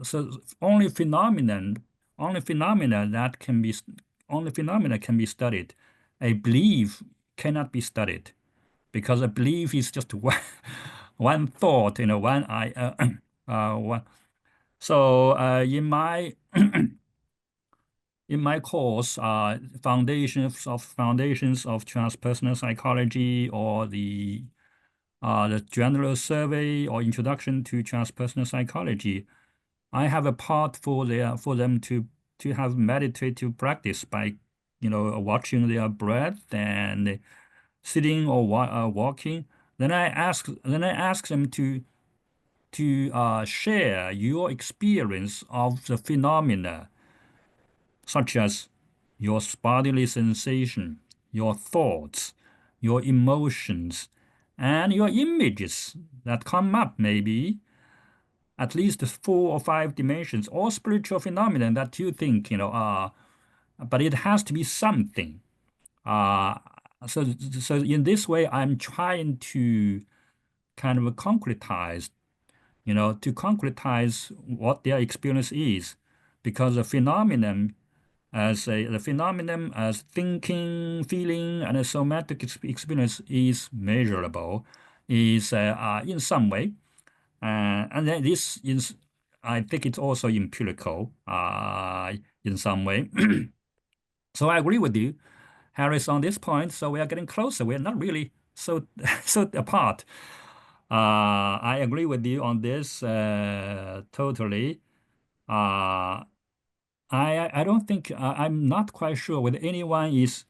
so only phenomena can be studied. A belief cannot be studied because a belief is just one thought, one I, one. So in my course, foundations of transpersonal psychology or the general survey or introduction to transpersonal psychology, I have a part for them to have meditative practice by watching their breath and sitting or walking, then I ask them to share your experience of the phenomena, such as your bodily sensation, your thoughts, your emotions, and your images that come up, maybe at least 4 or 5 dimensions, or spiritual phenomena that you think, but it has to be something. Uh, so in this way, I'm trying to kind of concretize, to concretize what their experience is, because the phenomenon as thinking, feeling, and a somatic experience is measurable, is in some way, and then this is, I think it's also empirical in some way. So I agree with you, Harris, on this point. So we are getting closer. We're not really so so apart. I agree with you on this totally. Uh, I don't think I'm not quite sure whether anyone is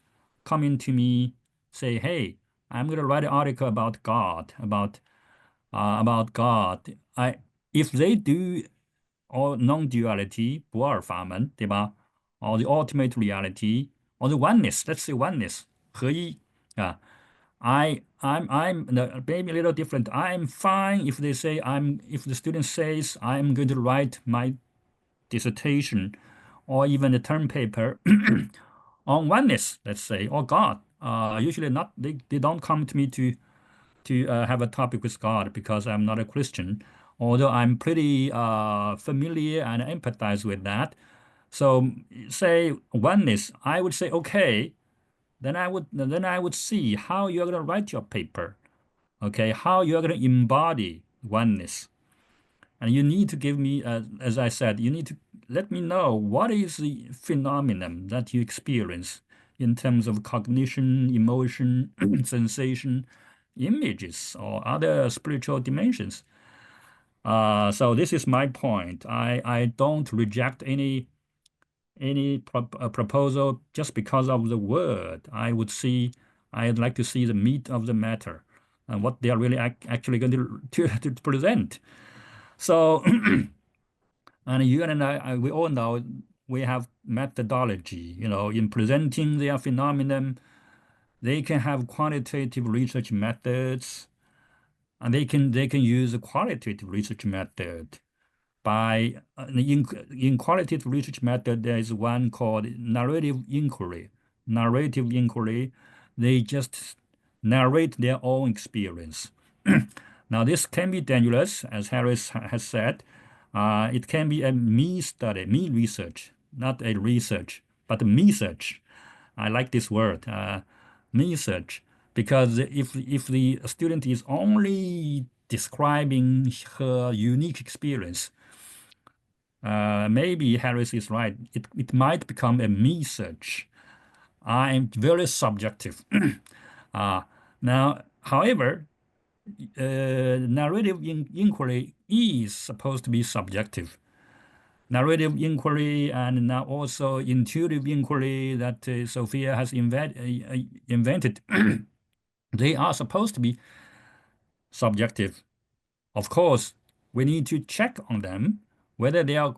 coming to me say, "Hey, I'm going to write an article about God, about God." If they do, or non-duality, 不二法门，对吧？ or the ultimate reality, or the oneness, let's say oneness, 合一啊。I'm maybe a little different. I'm fine if they say if the student says I'm going to write my dissertation or even a term paper on oneness, let's say, or God. Usually not they don't come to me to have a topic with God, because I'm not a Christian, although I'm pretty familiar and empathize with that. So say oneness, I would say okay. Then I would see how you're going to write your paper. Okay, how you're going to embody oneness. And you need to give me, as I said, you need to let me know what is the phenomenon that you experience in terms of cognition, emotion, sensation, images, or other spiritual dimensions. So this is my point. I don't reject any proposal just because of the word. I'd like to see the meat of the matter and what they are really actually going to present. So, and you and we all know we have methodology, in presenting their phenomenon. They can have quantitative research methods, and they can use a qualitative research method. In qualitative research method, there is one called narrative inquiry. Narrative inquiry, they just narrate their own experience. Now, this can be dangerous, as Harris has said. It can be a me study, me research, not a research, but me search. I like this word, me search, because if the student is only describing her unique experience, maybe Harris is right. It might become a me search. I'm very subjective. uh, Now, however, narrative inquiry is supposed to be subjective. Narrative inquiry and now also intuitive inquiry that Sophia has invented, they are supposed to be subjective. Of course, we need to check on them whether they are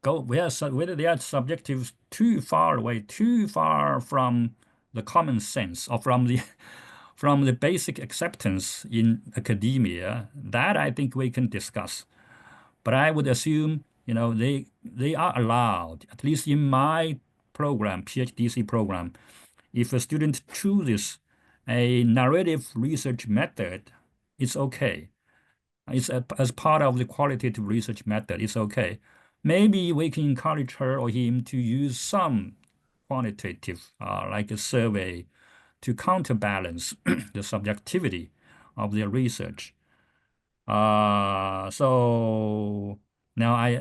whether they are subjective too far away, too far from the common sense, or from the from the basic acceptance in academia. That I think we can discuss. But I would assume, they are allowed, at least in my program, PhD program, if a student chooses a narrative research method, it's okay. It's as part of the qualitative research method. It's okay. Maybe we can encourage her or him to use some quantitative, like a survey, to counterbalance the subjectivity of their research. So now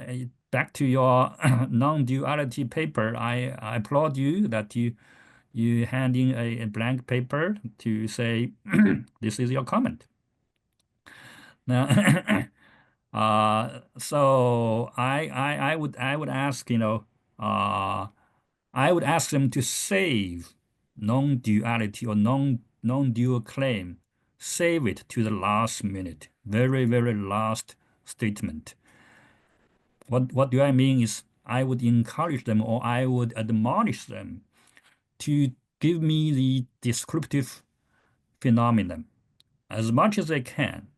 back to your non-duality paper. I applaud you that you hand in a blank paper to say this is your comment. Now, so I would ask, I would ask them to save non-duality or non-dual claim, save it to the last minute, very, very last statement. What do I mean is I would encourage them or I would admonish them to give me the descriptive phenomenon as much as they can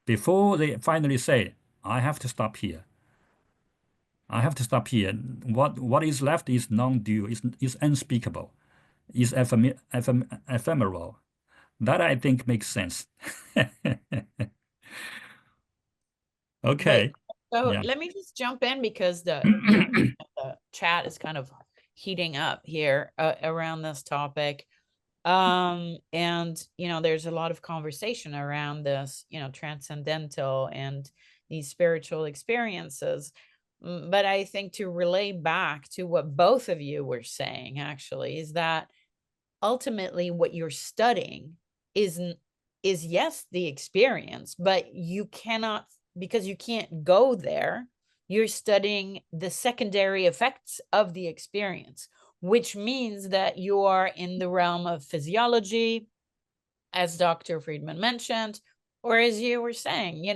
before they finally say, I have to stop here. I have to stop here. What is left is non-dual, is unspeakable, is ephemeral. That I think makes sense. But Okay. so Yeah. let me just jump in because the chat is kind of heating up here around this topic. And there's a lot of conversation around this, transcendental and these spiritual experiences. But I think to relay back to what both of you were saying actually is that ultimately what you're studying is yes the experience, but you cannot, because you can't go there, you're studying the secondary effects of the experience, which means that you are in the realm of physiology, as Dr. Friedman mentioned, or as you were saying,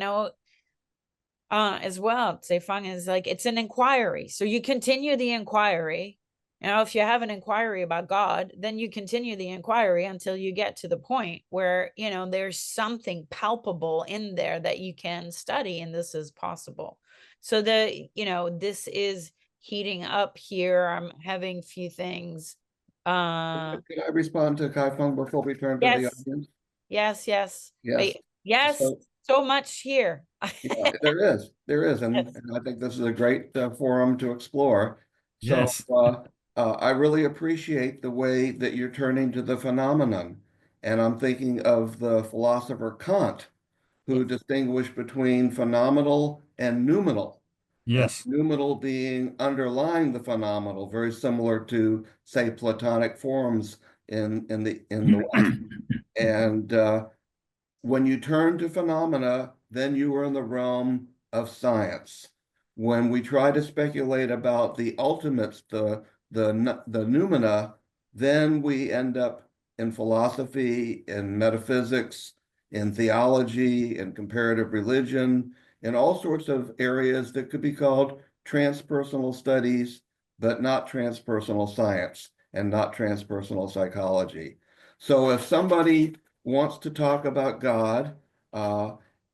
as well, Caifang is like, it's an inquiry. So you continue the inquiry. If you have an inquiry about God, then you continue the inquiry until you get to the point where, there's something palpable in there that you can study, and this is possible. So this is heating up here. I'm having a few things. Can I respond to Caifang before we turn to the Yes, audience? yes, yes. Yes. Yes, so much here. Yeah, there is, and, Yes. and I think this is a great forum to explore. So Yes. I really appreciate the way that you're turning to the phenomenon, and I'm thinking of the philosopher Kant, who distinguished between phenomenal and noumenal. And Yes. noumenal being underlying the phenomenal, very similar to, say, Platonic forms in the West. And when you turn to phenomena, then you are in the realm of science. When we try to speculate about the ultimates, the noumena, then we end up in philosophy, in metaphysics, in theology, in comparative religion, in all sorts of areas that could be called transpersonal studies, but not transpersonal science and not transpersonal psychology. So if somebody wants to talk about God,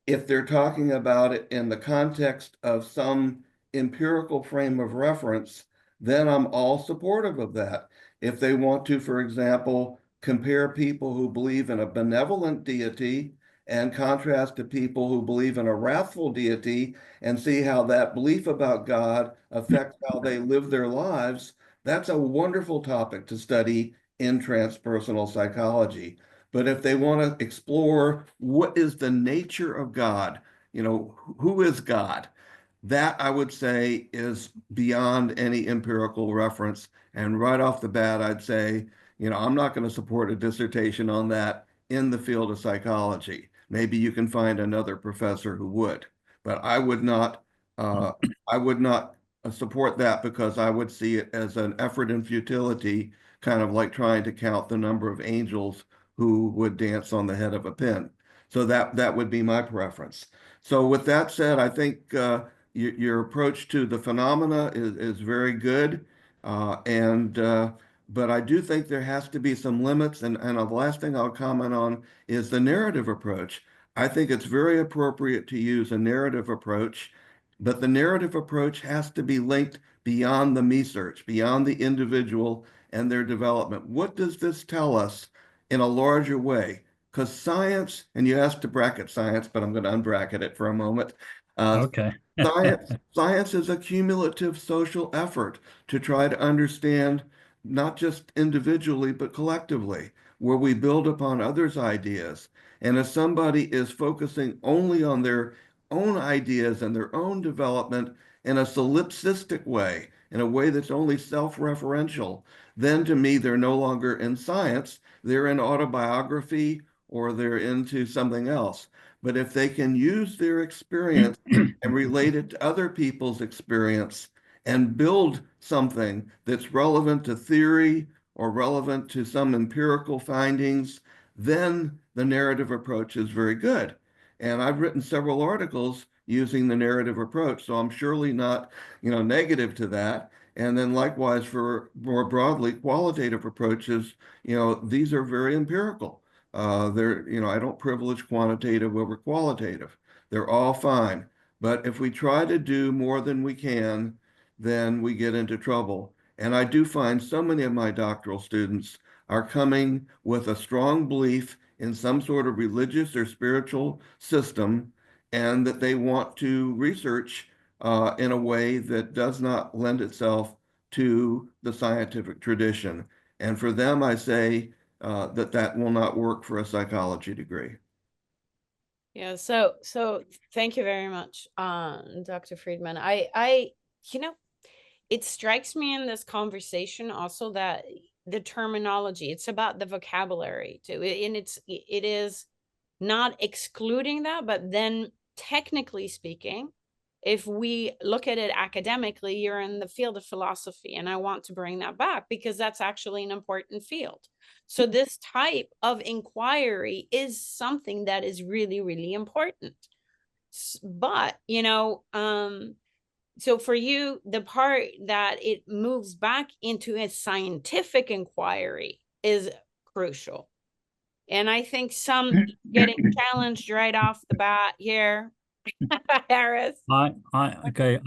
if they're talking about it in the context of some empirical frame of reference, then I'm all supportive of that. If they want to, for example, compare people who believe in a benevolent deity and contrast to people who believe in a wrathful deity and see how that belief about God affects how they live their lives, that's a wonderful topic to study in transpersonal psychology. But if they want to explore what is the nature of God, who is God? That I would say is beyond any empirical reference. And right off the bat, I'd say, I'm not going to support a dissertation on that in the field of psychology. Maybe you can find another professor who would, but I would not support that because I would see it as an effort in futility, kind of like trying to count the number of angels who would dance on the head of a pin. So that would be my preference. So with that said, I think your approach to the phenomena is very good, but I do think there has to be some limits. And the last thing I'll comment on is the narrative approach. I think it's very appropriate to use a narrative approach, but the narrative approach has to be linked beyond the me search, beyond the individual and their development. What does this tell us in a larger way? Because science, and you asked to bracket science, but I'm going to unbracket it for a moment. Okay. Science is a cumulative social effort to try to understand not just individually, but collectively, where we build upon others' ideas. And if somebody is focusing only on their own ideas and their own development in a solipsistic way, in a way that's only self-referential, then to me, they're no longer in science, they're in autobiography or they're into something else. But if they can use their experience and relate it to other people's experience and build something that's relevant to theory or relevant to some empirical findings, then the narrative approach is very good. And I've written several articles using the narrative approach, so I'm surely not, negative to that. And then likewise for more broadly qualitative approaches, these are very empirical. I don't privilege quantitative over qualitative. They're all fine. But if we try to do more than we can, then we get into trouble. And I do find so many of my doctoral students are coming with a strong belief in some sort of religious or spiritual system, and that they want to research in a way that does not lend itself to the scientific tradition. And for them, I say that will not work for a psychology degree. Yeah, so thank you very much, Dr. Friedman. I it strikes me in this conversation also that the terminology, it's about the vocabulary too. And it is not excluding that, but then technically speaking, if we look at it academically, you're in the field of philosophy, and I want to bring that back because that's actually an important field. So this type of inquiry is something that is really, really important. But, so for you, the part that it moves back into a scientific inquiry is crucial. And I think some getting challenged right off the bat here. Harris, Okay.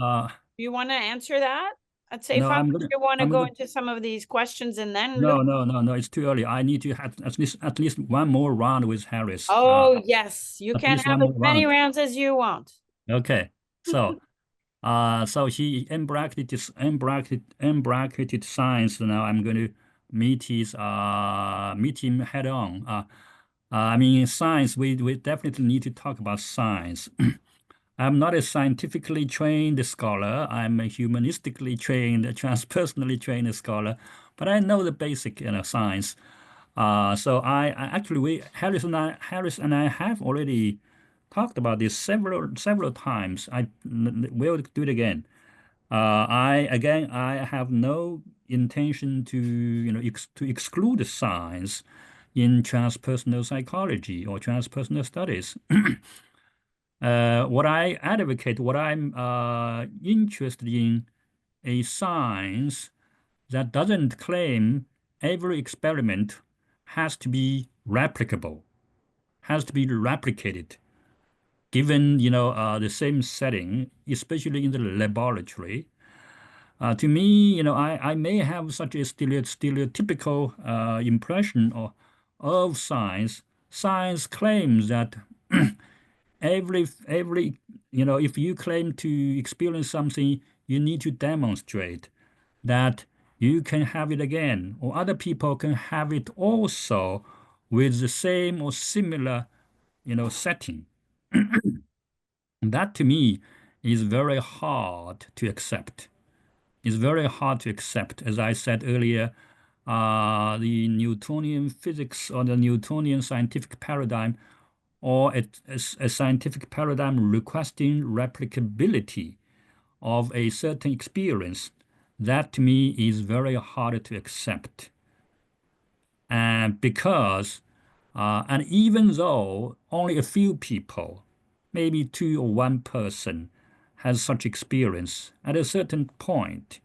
you want to answer that? I'd say No, if I'm gonna. you want to I'm go gonna. into some of these questions and then No, look. no. It's too early. I need to have at least one more round with Harris. Oh, yes, you At can least have one as more many round. rounds as you want. Okay. So, so he unbracketed science. Now I'm going to meet him head on. I mean, science. We definitely need to talk about science. I'm not a scientifically trained scholar. I'm a humanistically trained, transpersonally trained scholar, but I know the basic, science. So I actually, Harris and I have already talked about this several times. I will do it again. I have no intention to, to exclude science in transpersonal psychology or transpersonal studies. What I advocate, what I'm interested in, a science that doesn't claim every experiment has to be replicable, has to be replicated, given the same setting, especially in the laboratory. To me, I may have such a stereotypical impression of science. Science claims that every if you claim to experience something, you need to demonstrate that you can have it again, or other people can have it also with the same or similar, setting. That to me is very hard to accept. It's very hard to accept. As I said earlier, the Newtonian physics or the Newtonian scientific paradigm, or a scientific paradigm requesting replicability of a certain experience, that to me is very hard to accept. And and even though only a few people, maybe two or one person, has such experience at a certain point,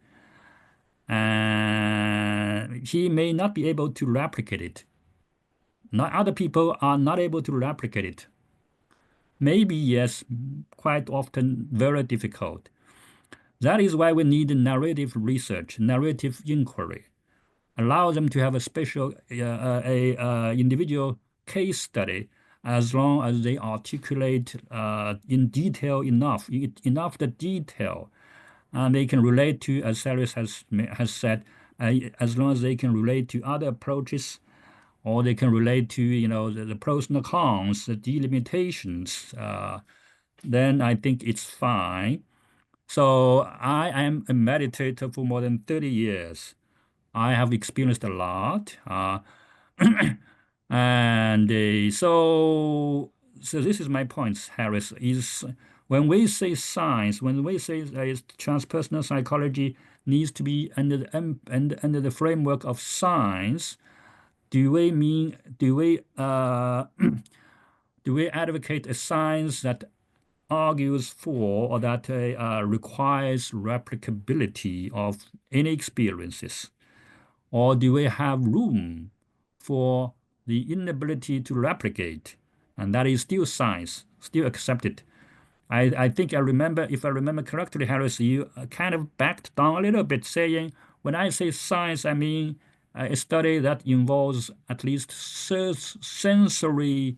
and he may not be able to replicate it. Not other people are not able to replicate it. Maybe yes, quite often very difficult. That is why we need narrative research, narrative inquiry. Allow them to have a special, individual case study, as long as they articulate in detail enough the detail, and they can relate to, as Cyrus has said, as long as they can relate to other approaches, or they can relate to the pros and the cons, the delimitations. Then I think it's fine. So I am a meditator for more than 30 years. I have experienced a lot. And so this is my point, Harris, is when we say science, when we say transpersonal psychology needs to be under the framework of science, do we mean, do we do we advocate a science that argues for or that requires replicability of any experiences? Or do we have room for the inability to replicate? And that is still science, still accepted. I think I remember, if I remember correctly, Harris, you kind of backed down a little bit, saying, when I say science, I mean a study that involves at least sensory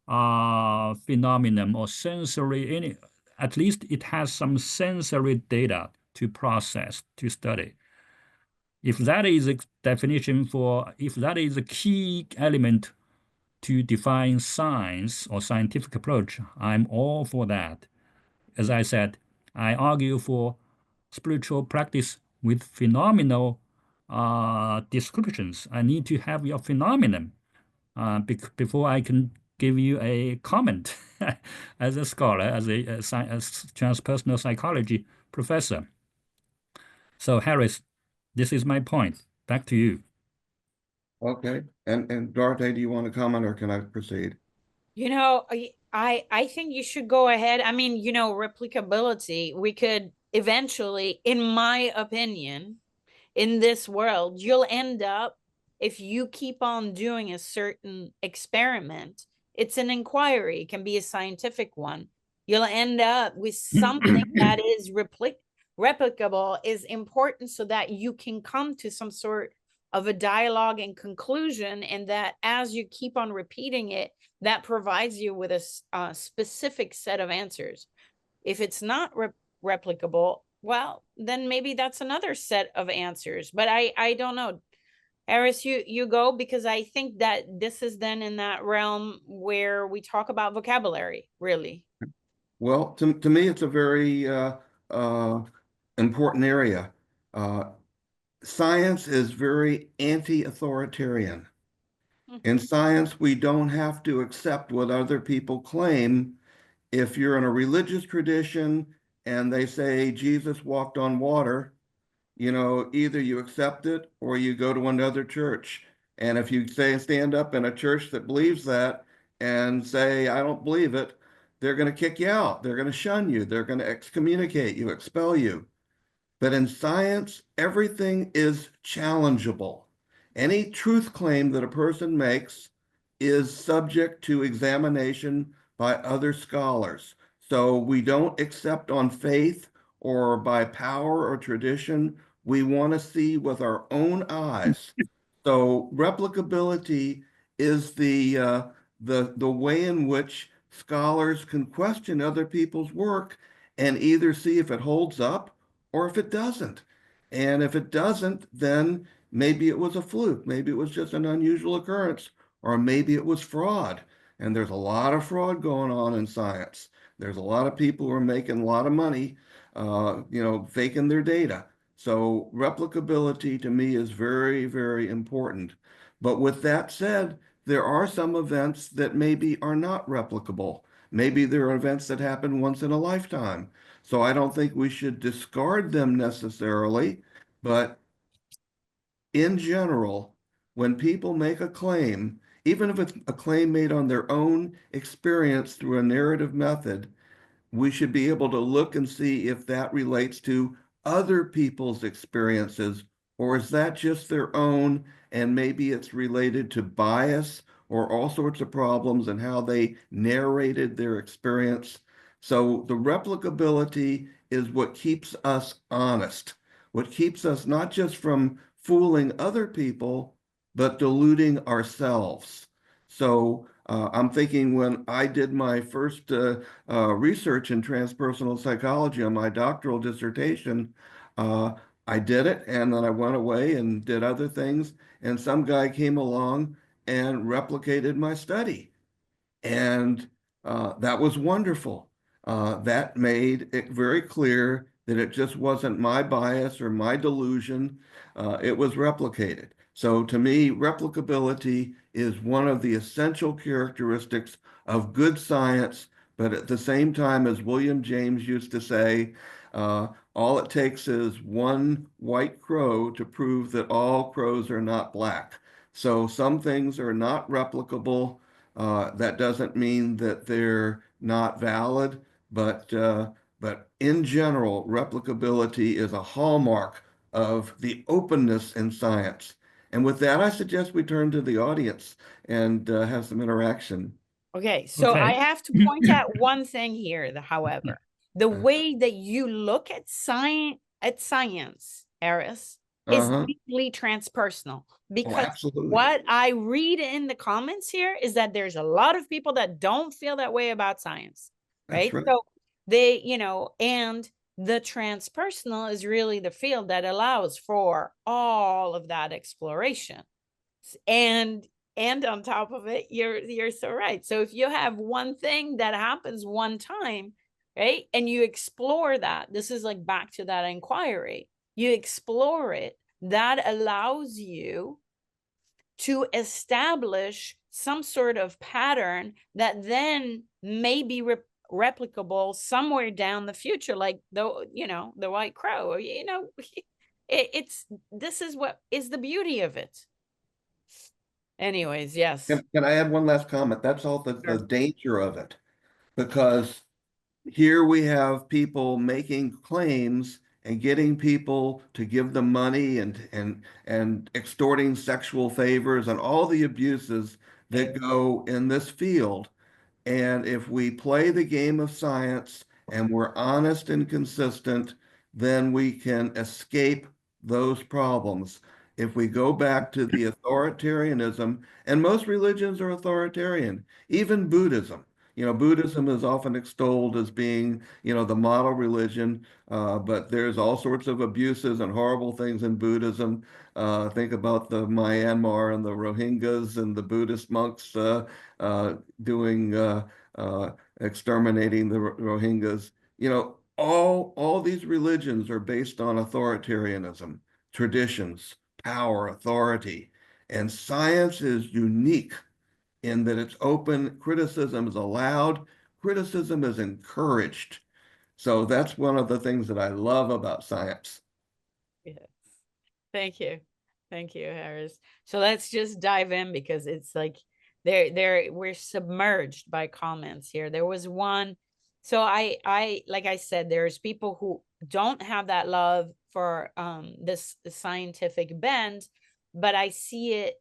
phenomenon or sensory, at least it has some sensory data to process, to study. If that is a definition for, if that is a key element to define science or scientific approach, I'm all for that. As I said, I argue for spiritual practice with phenomenal descriptions. I need to have your phenomenon before I can give you a comment as a scholar, as a transpersonal psychology professor. So, Harris, this is my point. Back to you. Okay. And Dorote, do you want to comment or can I proceed? You know, I think you should go ahead. I mean, you know, replicability, we could eventually, in my opinion, in this world, you'll end up, if you keep on doing a certain experiment, it's an inquiry, it can be a scientific one. You'll end up with something that is replicable, is important so that you can come to some sort of a dialogue and conclusion, and that as you keep on repeating it, that provides you with a specific set of answers. If it's not replicable, well, then maybe that's another set of answers. But I don't know. Harris, you go, because I think that this is then in that realm where we talk about vocabulary, really. Well, to me, it's a very important area. Science is very anti-authoritarian. In science, we don't have to accept what other people claim. If you're in a religious tradition and they say Jesus walked on water, you know, either you accept it or you go to another church. And if you say stand up in a church that believes that and say, I don't believe it, they're going to kick you out. They're going to shun you. They're going to excommunicate you, expel you. But in science, everything is challengeable. Any truth claim that a person makes is subject to examination by other scholars. So we don't accept on faith or by power or tradition. We want to see with our own eyes. So replicability is the way in which scholars can question other people's work and either see if it holds up or if it doesn't. And if it doesn't, then maybe it was a fluke. Maybe it was just an unusual occurrence, or maybe it was fraud. And there's a lot of fraud going on in science. There's a lot of people who are making a lot of money, faking their data. So replicability to me is very, very important. But with that said, there are some events that maybe are not replicable. Maybe there are events that happen once in a lifetime. So I don't think we should discard them necessarily, but in general, when people make a claim, even if it's a claim made on their own experience through a narrative method, we should be able to look and see if that relates to other people's experiences, or is that just their own, and maybe it's related to bias or all sorts of problems and how they narrated their experience. So the replicability is what keeps us honest, what keeps us not just from fooling other people, but deluding ourselves. So I'm thinking when I did my first research in transpersonal psychology on my doctoral dissertation, I did it and then I went away and did other things. And some guy came along and replicated my study. And that was wonderful. That made it very clear that it just wasn't my bias or my delusion. It was replicated. So to me, replicability is one of the essential characteristics of good science. But at the same time, as William James used to say, all it takes is one white crow to prove that all crows are not black. So some things are not replicable. That doesn't mean that they're not valid, but in general, replicability is a hallmark of the openness in science. And with that, I suggest we turn to the audience and have some interaction. Okay, so I have to point out one thing here, however. The way that you look at science, Eris, is deeply transpersonal. Because what I read in the comments here is that there's a lot of people that don't feel that way about science, right? So they, and the transpersonal is really the field that allows for all of that exploration. And on top of it, you're so right. So if you have one thing that happens one time, right, and you explore that, this is like back to that inquiry, you explore it, that allows you to establish some sort of pattern that then may be replicable somewhere down the future, like the white crow, or this is what is the beauty of it. Anyways, yes. Can I add one last comment? That's all the danger of it, because here we have people making claims and getting people to give them money and extorting sexual favors and all the abuses that go in this field. And if we play the game of science and we're honest and consistent, then we can escape those problems. If we go back to the authoritarianism, and most religions are authoritarian, even Buddhism. Buddhism is often extolled as being, the model religion, but there's all sorts of abuses and horrible things in Buddhism. Think about the Myanmar and the Rohingyas and the Buddhist monks doing exterminating the Rohingyas. All these religions are based on authoritarianism, traditions, power, authority, and science is unique in that it's open, criticism is allowed, criticism is encouraged. So that's one of the things that I love about science. Yes. Thank you. Thank you, Harris. So let's just dive in, because it's like we're submerged by comments here. There was one. So I like I said, there's people who don't have that love for this scientific bend, but I see it,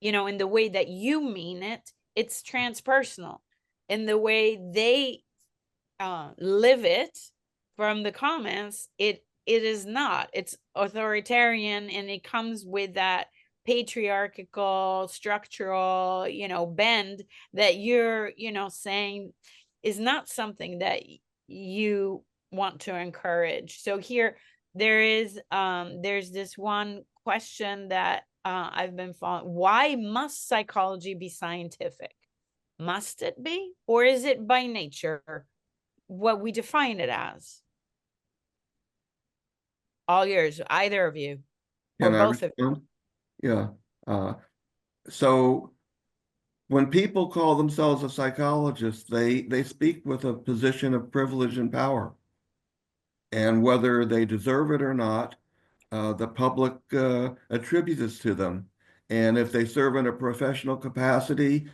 in the way that you mean it. It's transpersonal in the way they live it. From the comments, it is not. It's authoritarian, and it comes with that patriarchal structural bend that you're saying is not something that you want to encourage. So here there's this one question that I've been following. Why must psychology be scientific? Must it be, or is it by nature what we define it as? All yours, either of you, or both of you. Yeah. So when people call themselves a psychologist, they speak with a position of privilege and power. And whether they deserve it or not, the public attributes to them. And if they serve in a professional capacity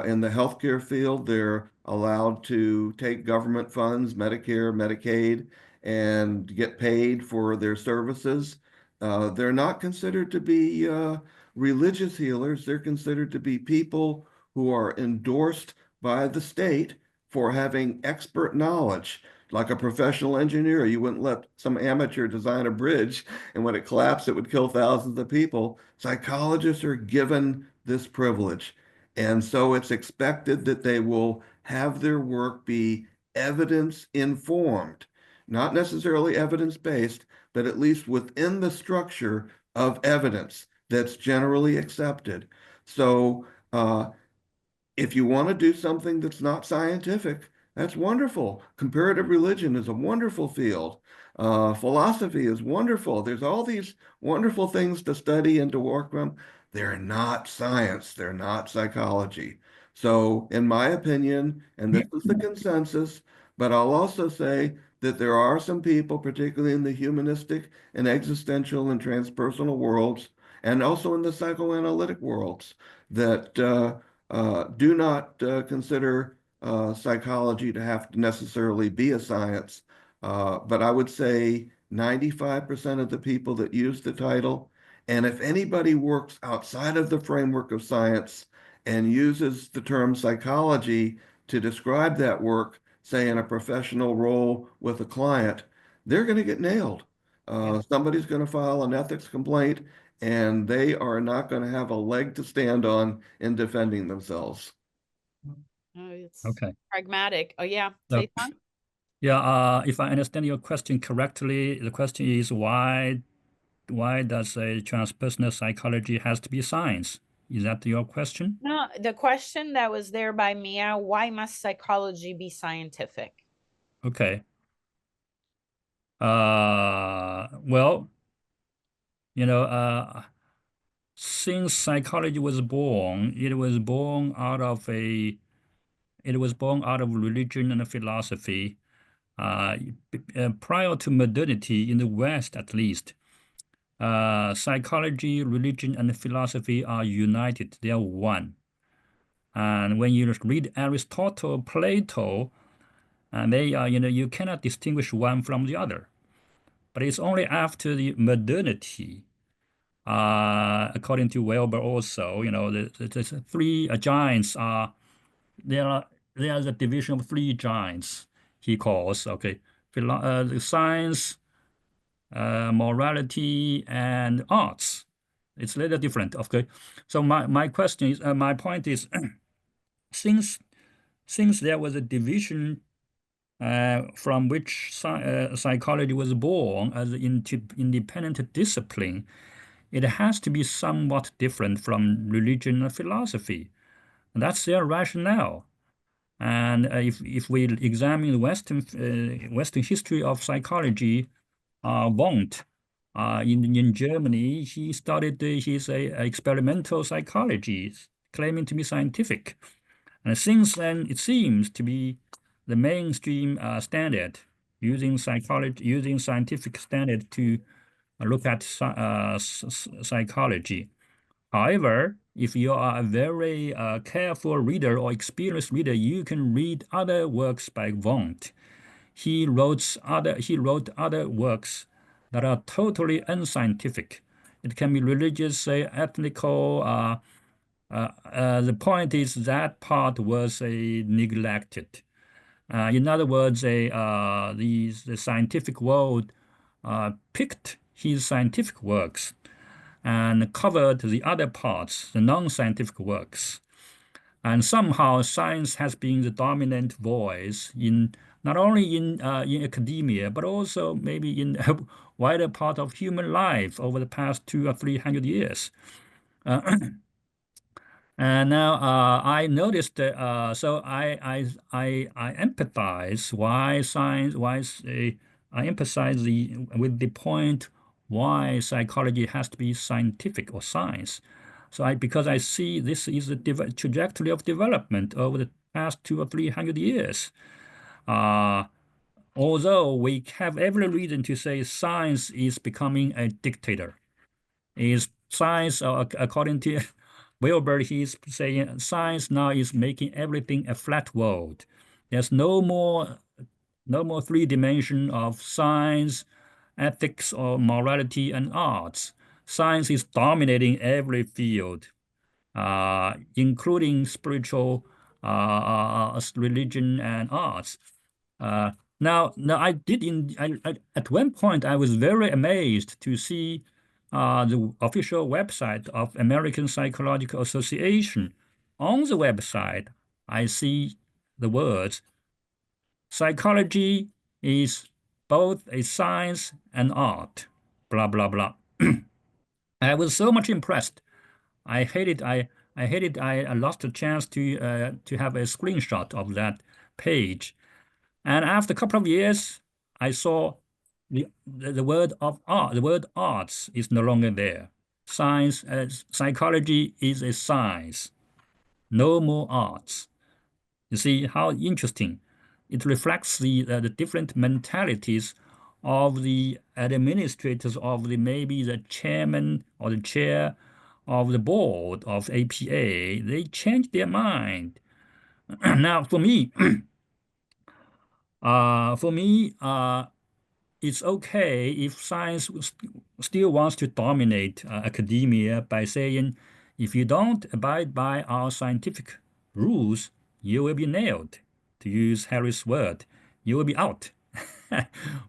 in the healthcare field, they're allowed to take government funds, Medicare, Medicaid, and get paid for their services. They're not considered to be religious healers. They're considered to be people who are endorsed by the state for having expert knowledge. Like a professional engineer, you wouldn't let some amateur design a bridge, and when it collapsed, it would kill thousands of people. Psychologists are given this privilege. And so it's expected that they will have their work be evidence informed, not necessarily evidence-based, but at least within the structure of evidence that's generally accepted. So if you want to do something that's not scientific, that's wonderful. Comparative religion is a wonderful field. Philosophy is wonderful. There's all these wonderful things to study and to work from. They're not science. They're not psychology. So in my opinion, and this is the consensus, but I'll also say that there are some people, particularly in the humanistic and existential and transpersonal worlds, and also in the psychoanalytic worlds that do not consider psychology to have to necessarily be a science. But I would say 95% of the people that use the title, and if anybody works outside of the framework of science and uses the term psychology to describe that work, say in a professional role with a client, they're going to get nailed. Somebody's going to file an ethics complaint, and they are not going to have a leg to stand on in defending themselves. Oh, it's Okay. pragmatic. Oh, yeah. So, Caifang? yeah, if I understand your question correctly, the question is why does a transpersonal psychology has to be science? Is that your question? No, the question that was there by Mia, why must psychology be scientific? Okay. Well, you know, since psychology was born, it was born out of religion and philosophy. Prior to modernity, in the West at least, psychology, religion, and philosophy are united. They are one. And when you read Aristotle, Plato, and they are, you cannot distinguish one from the other. But it's only after the modernity, according to Weber also, the three giants are there are the division of three giants he calls, okay, the science, morality, and arts. It's a little different, okay. So my question is, my point is, since there was a division from which psychology was born as an independent discipline, it has to be somewhat different from religion and philosophy. And that's their rationale. And if we examine the Western history of psychology, Wundt in Germany, he started his experimental psychology, claiming to be scientific. And since then, it seems to be the mainstream standard, using scientific standard to look at psychology. However, if you are a very careful reader or experienced reader, you can read other works by Wundt. He wrote other works that are totally unscientific. It can be religious, say, ethnical. The point is that part was neglected. In other words, the scientific world picked his scientific works and covered the other parts, the non-scientific works. And somehow science has been the dominant voice in not only in academia, but also maybe in a wider part of human life over the past 200 or 300 years. And now I noticed that, so I empathize why science, I emphasize with the point why psychology has to be scientific or science. So because I see this is the trajectory of development over the past 200 or 300 years. Uh, Although we have every reason to say science is becoming a dictator, is science, according to Wilbur, he's saying science now is making everything a flat world. There's no more three dimension of science, ethics, or morality and arts. Science is dominating every field, including spiritual, religion, and arts. Now at one point I was very amazed to see the official website of American Psychological Association. On the website, I see the words, psychology is both a science and art, blah, blah, blah. I was so much impressed. I hated I lost a chance to have a screenshot of that page. And after a couple of years, I saw the word of art. The word arts is no longer there. Science, psychology is a science. No more arts. You see how interesting. It reflects the different mentalities of the administrators of maybe the chairman or the chair of the board of APA, they changed their mind. Now, for me, for me, it's okay if science still wants to dominate academia by saying, if you don't abide by our scientific rules, you will be nailed. To use Harry's word, you will be out.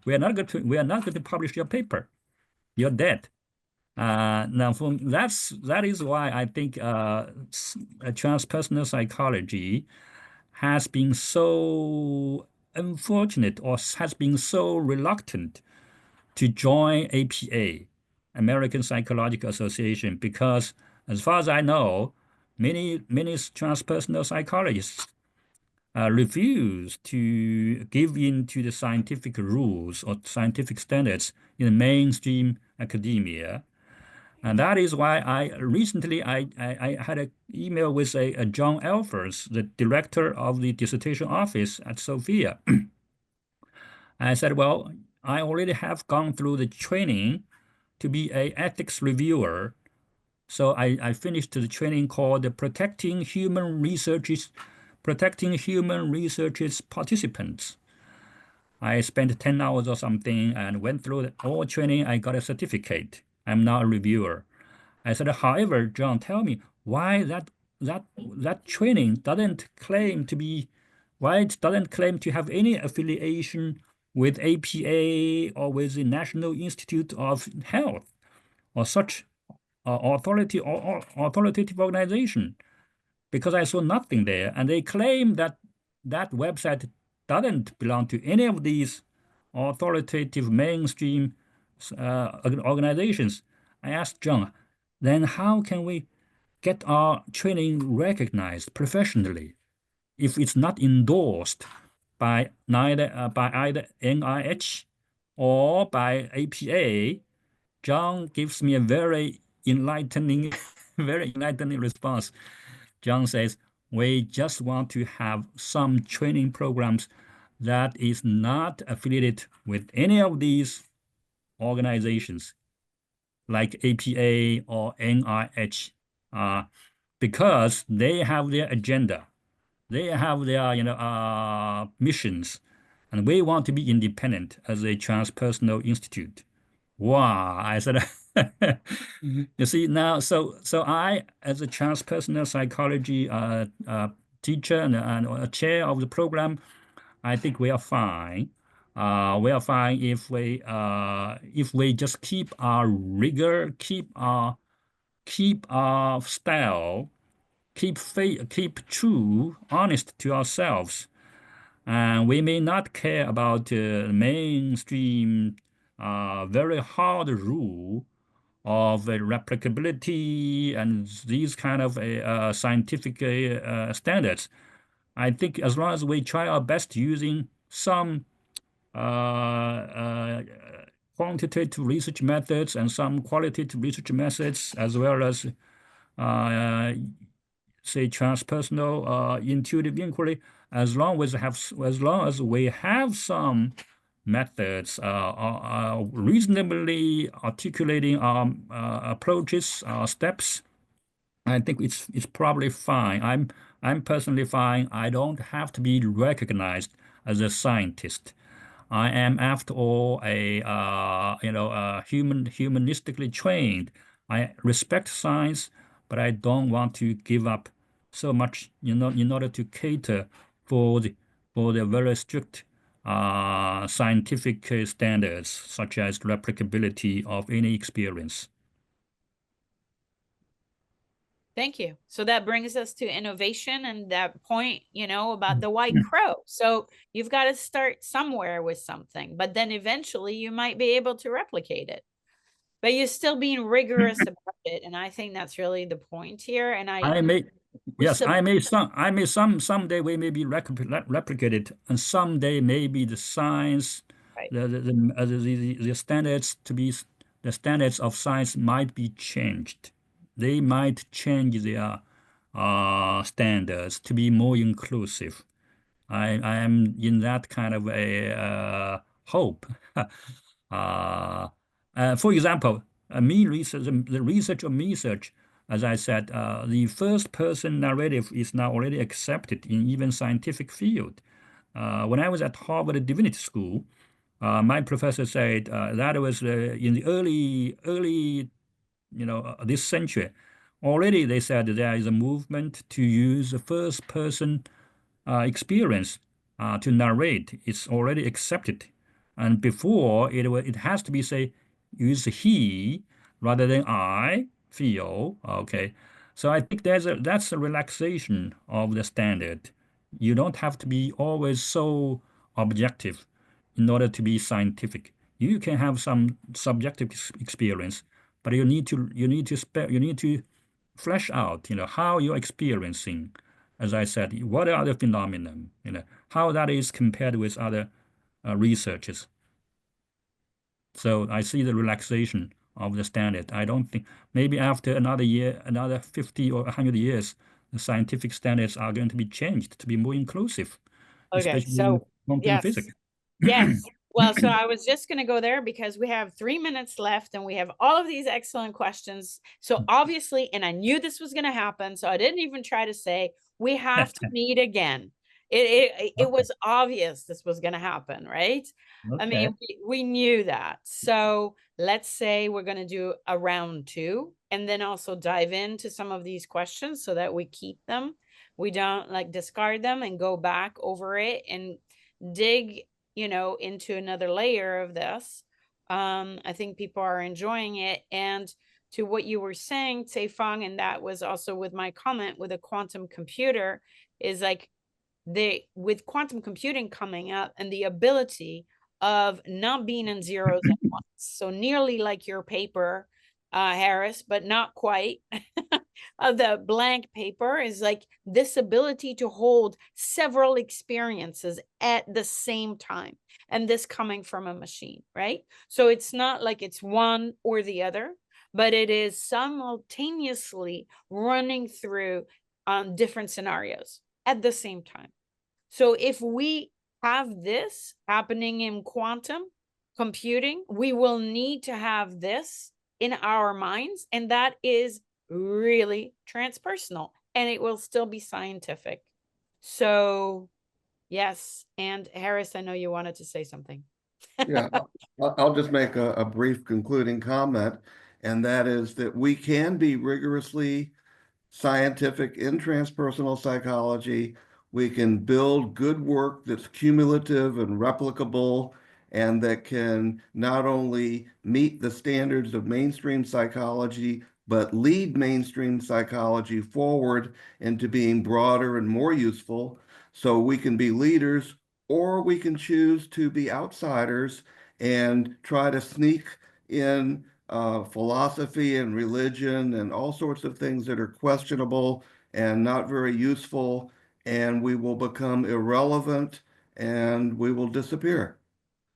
We are not going to publish your paper. You're dead. Now, that is why I think transpersonal psychology has been so unfortunate or has been so reluctant to join APA, American Psychological Association, because as far as I know, many transpersonal psychologists refuse to give in to the scientific rules or scientific standards in the mainstream academia. And that is why I recently I had an email with a John Elfers, the director of the dissertation office at Sophia. I said, well, I already have gone through the training to be a ethics reviewer. So I finished the training called Protecting Human Research's Participants. I spent 10 hours or something and went through all training. I got a certificate. I'm now a reviewer. I said, however, John, tell me why that training doesn't claim to be, why it doesn't claim to have any affiliation with APA or with the National Institute of Health or such authoritative organization, because I saw nothing there, and they claim that that website doesn't belong to any of these authoritative mainstream organizations. I asked John, then how can we get our training recognized professionally if it's not endorsed by either NIH or by APA? John gives me a very enlightening, very enlightening response. John says, we just want to have some training programs that is not affiliated with any of these organizations like APA or NIH, because they have their agenda, they have their missions, and we want to be independent as a transpersonal institute. Wow, I said, you see now, so I, as a transpersonal psychology teacher and a chair of the program, I think we are fine. We are fine if we just keep our rigor, keep our style, keep true, honest to ourselves, and we may not care about mainstream, very hard rule of replicability and these kind of scientific standards. I think as long as we try our best using some quantitative research methods and some qualitative research methods, as well as uh, say transpersonal intuitive inquiry, as long as we have some methods reasonably articulating our approaches, our steps, I think it's probably fine. I'm personally fine. I don't have to be recognized as a scientist. I am, after all, a humanistically trained. I respect science, but I don't want to give up so much, in order to cater for the very strict scientific standards, such as replicability of any experience. Thank you. So that brings us to innovation and that point, about the white crow. So you've got to start somewhere with something, but then eventually you might be able to replicate it. But you're still being rigorous about it, and I think that's really the point here. And someday we may be replicated, and someday maybe the science, right. the standards of science might be changed. They might change their standards to be more inclusive. I am in that kind of a hope. For example, me research, the research of me research, as I said, the first person narrative is now already accepted in even scientific field. When I was at Harvard Divinity School, my professor said that was in the early, this century. Already they said there is a movement to use the first person experience to narrate. It's already accepted. And before it has to be say use he rather than I feel. Okay. So I think that's a relaxation of the standard. You don't have to be always so objective in order to be scientific. You can have some subjective experience, but you need to flesh out, how you're experiencing, as I said, what are the phenomena, how that is compared with other researches. So I see the relaxation of the standard. I don't think maybe after another year, another 50 or 100 years, the scientific standards are going to be changed to be more inclusive, Okay, especially in so quantum yes. physics. Yes. Well, so I was just going to go there because we have 3 minutes left and we have all of these excellent questions. So obviously, and I knew this was going to happen, so I didn't even try to say we have to meet again. It was obvious this was going to happen, right? I Okay. mean, we knew that. So let's say we're going to do a round 2 and then also dive into some of these questions so that we keep them. We don't like discard them and go back over it and dig into another layer of this. I think people are enjoying it. And to what you were saying, Caifang, and that was also with my comment with a quantum computer, is like with quantum computing coming up and the ability of not being in zeros and ones. So nearly like your paper, Harris, but not quite. Of the blank paper is like this ability to hold several experiences at the same time, and this coming from a machine, right? So it's not like it's one or the other, but it is simultaneously running through different scenarios at the same time. So if we have this happening in quantum computing, we will need to have this in our minds, and that is really transpersonal, and it will still be scientific. So yes. And Harris, I know you wanted to say something. Yeah, I'll just make a brief concluding comment, and that is that we can be rigorously scientific in transpersonal psychology. We can build good work that's cumulative and replicable and that can not only meet the standards of mainstream psychology, but lead mainstream psychology forward into being broader and more useful. So we can be leaders, or we can choose to be outsiders and try to sneak in philosophy and religion and all sorts of things that are questionable and not very useful, and we will become irrelevant and we will disappear.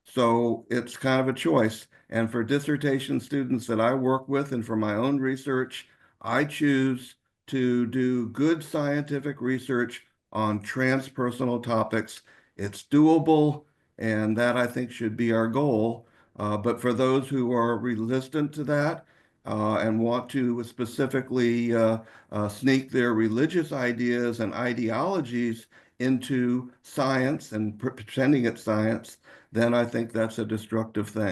So it's kind of a choice. And for dissertation students that I work with and for my own research, I choose to do good scientific research on transpersonal topics. It's doable, and that I think should be our goal. But for those who are resistant to that and want to specifically sneak their religious ideas and ideologies into science and pretending it's science, then I think that's a destructive thing.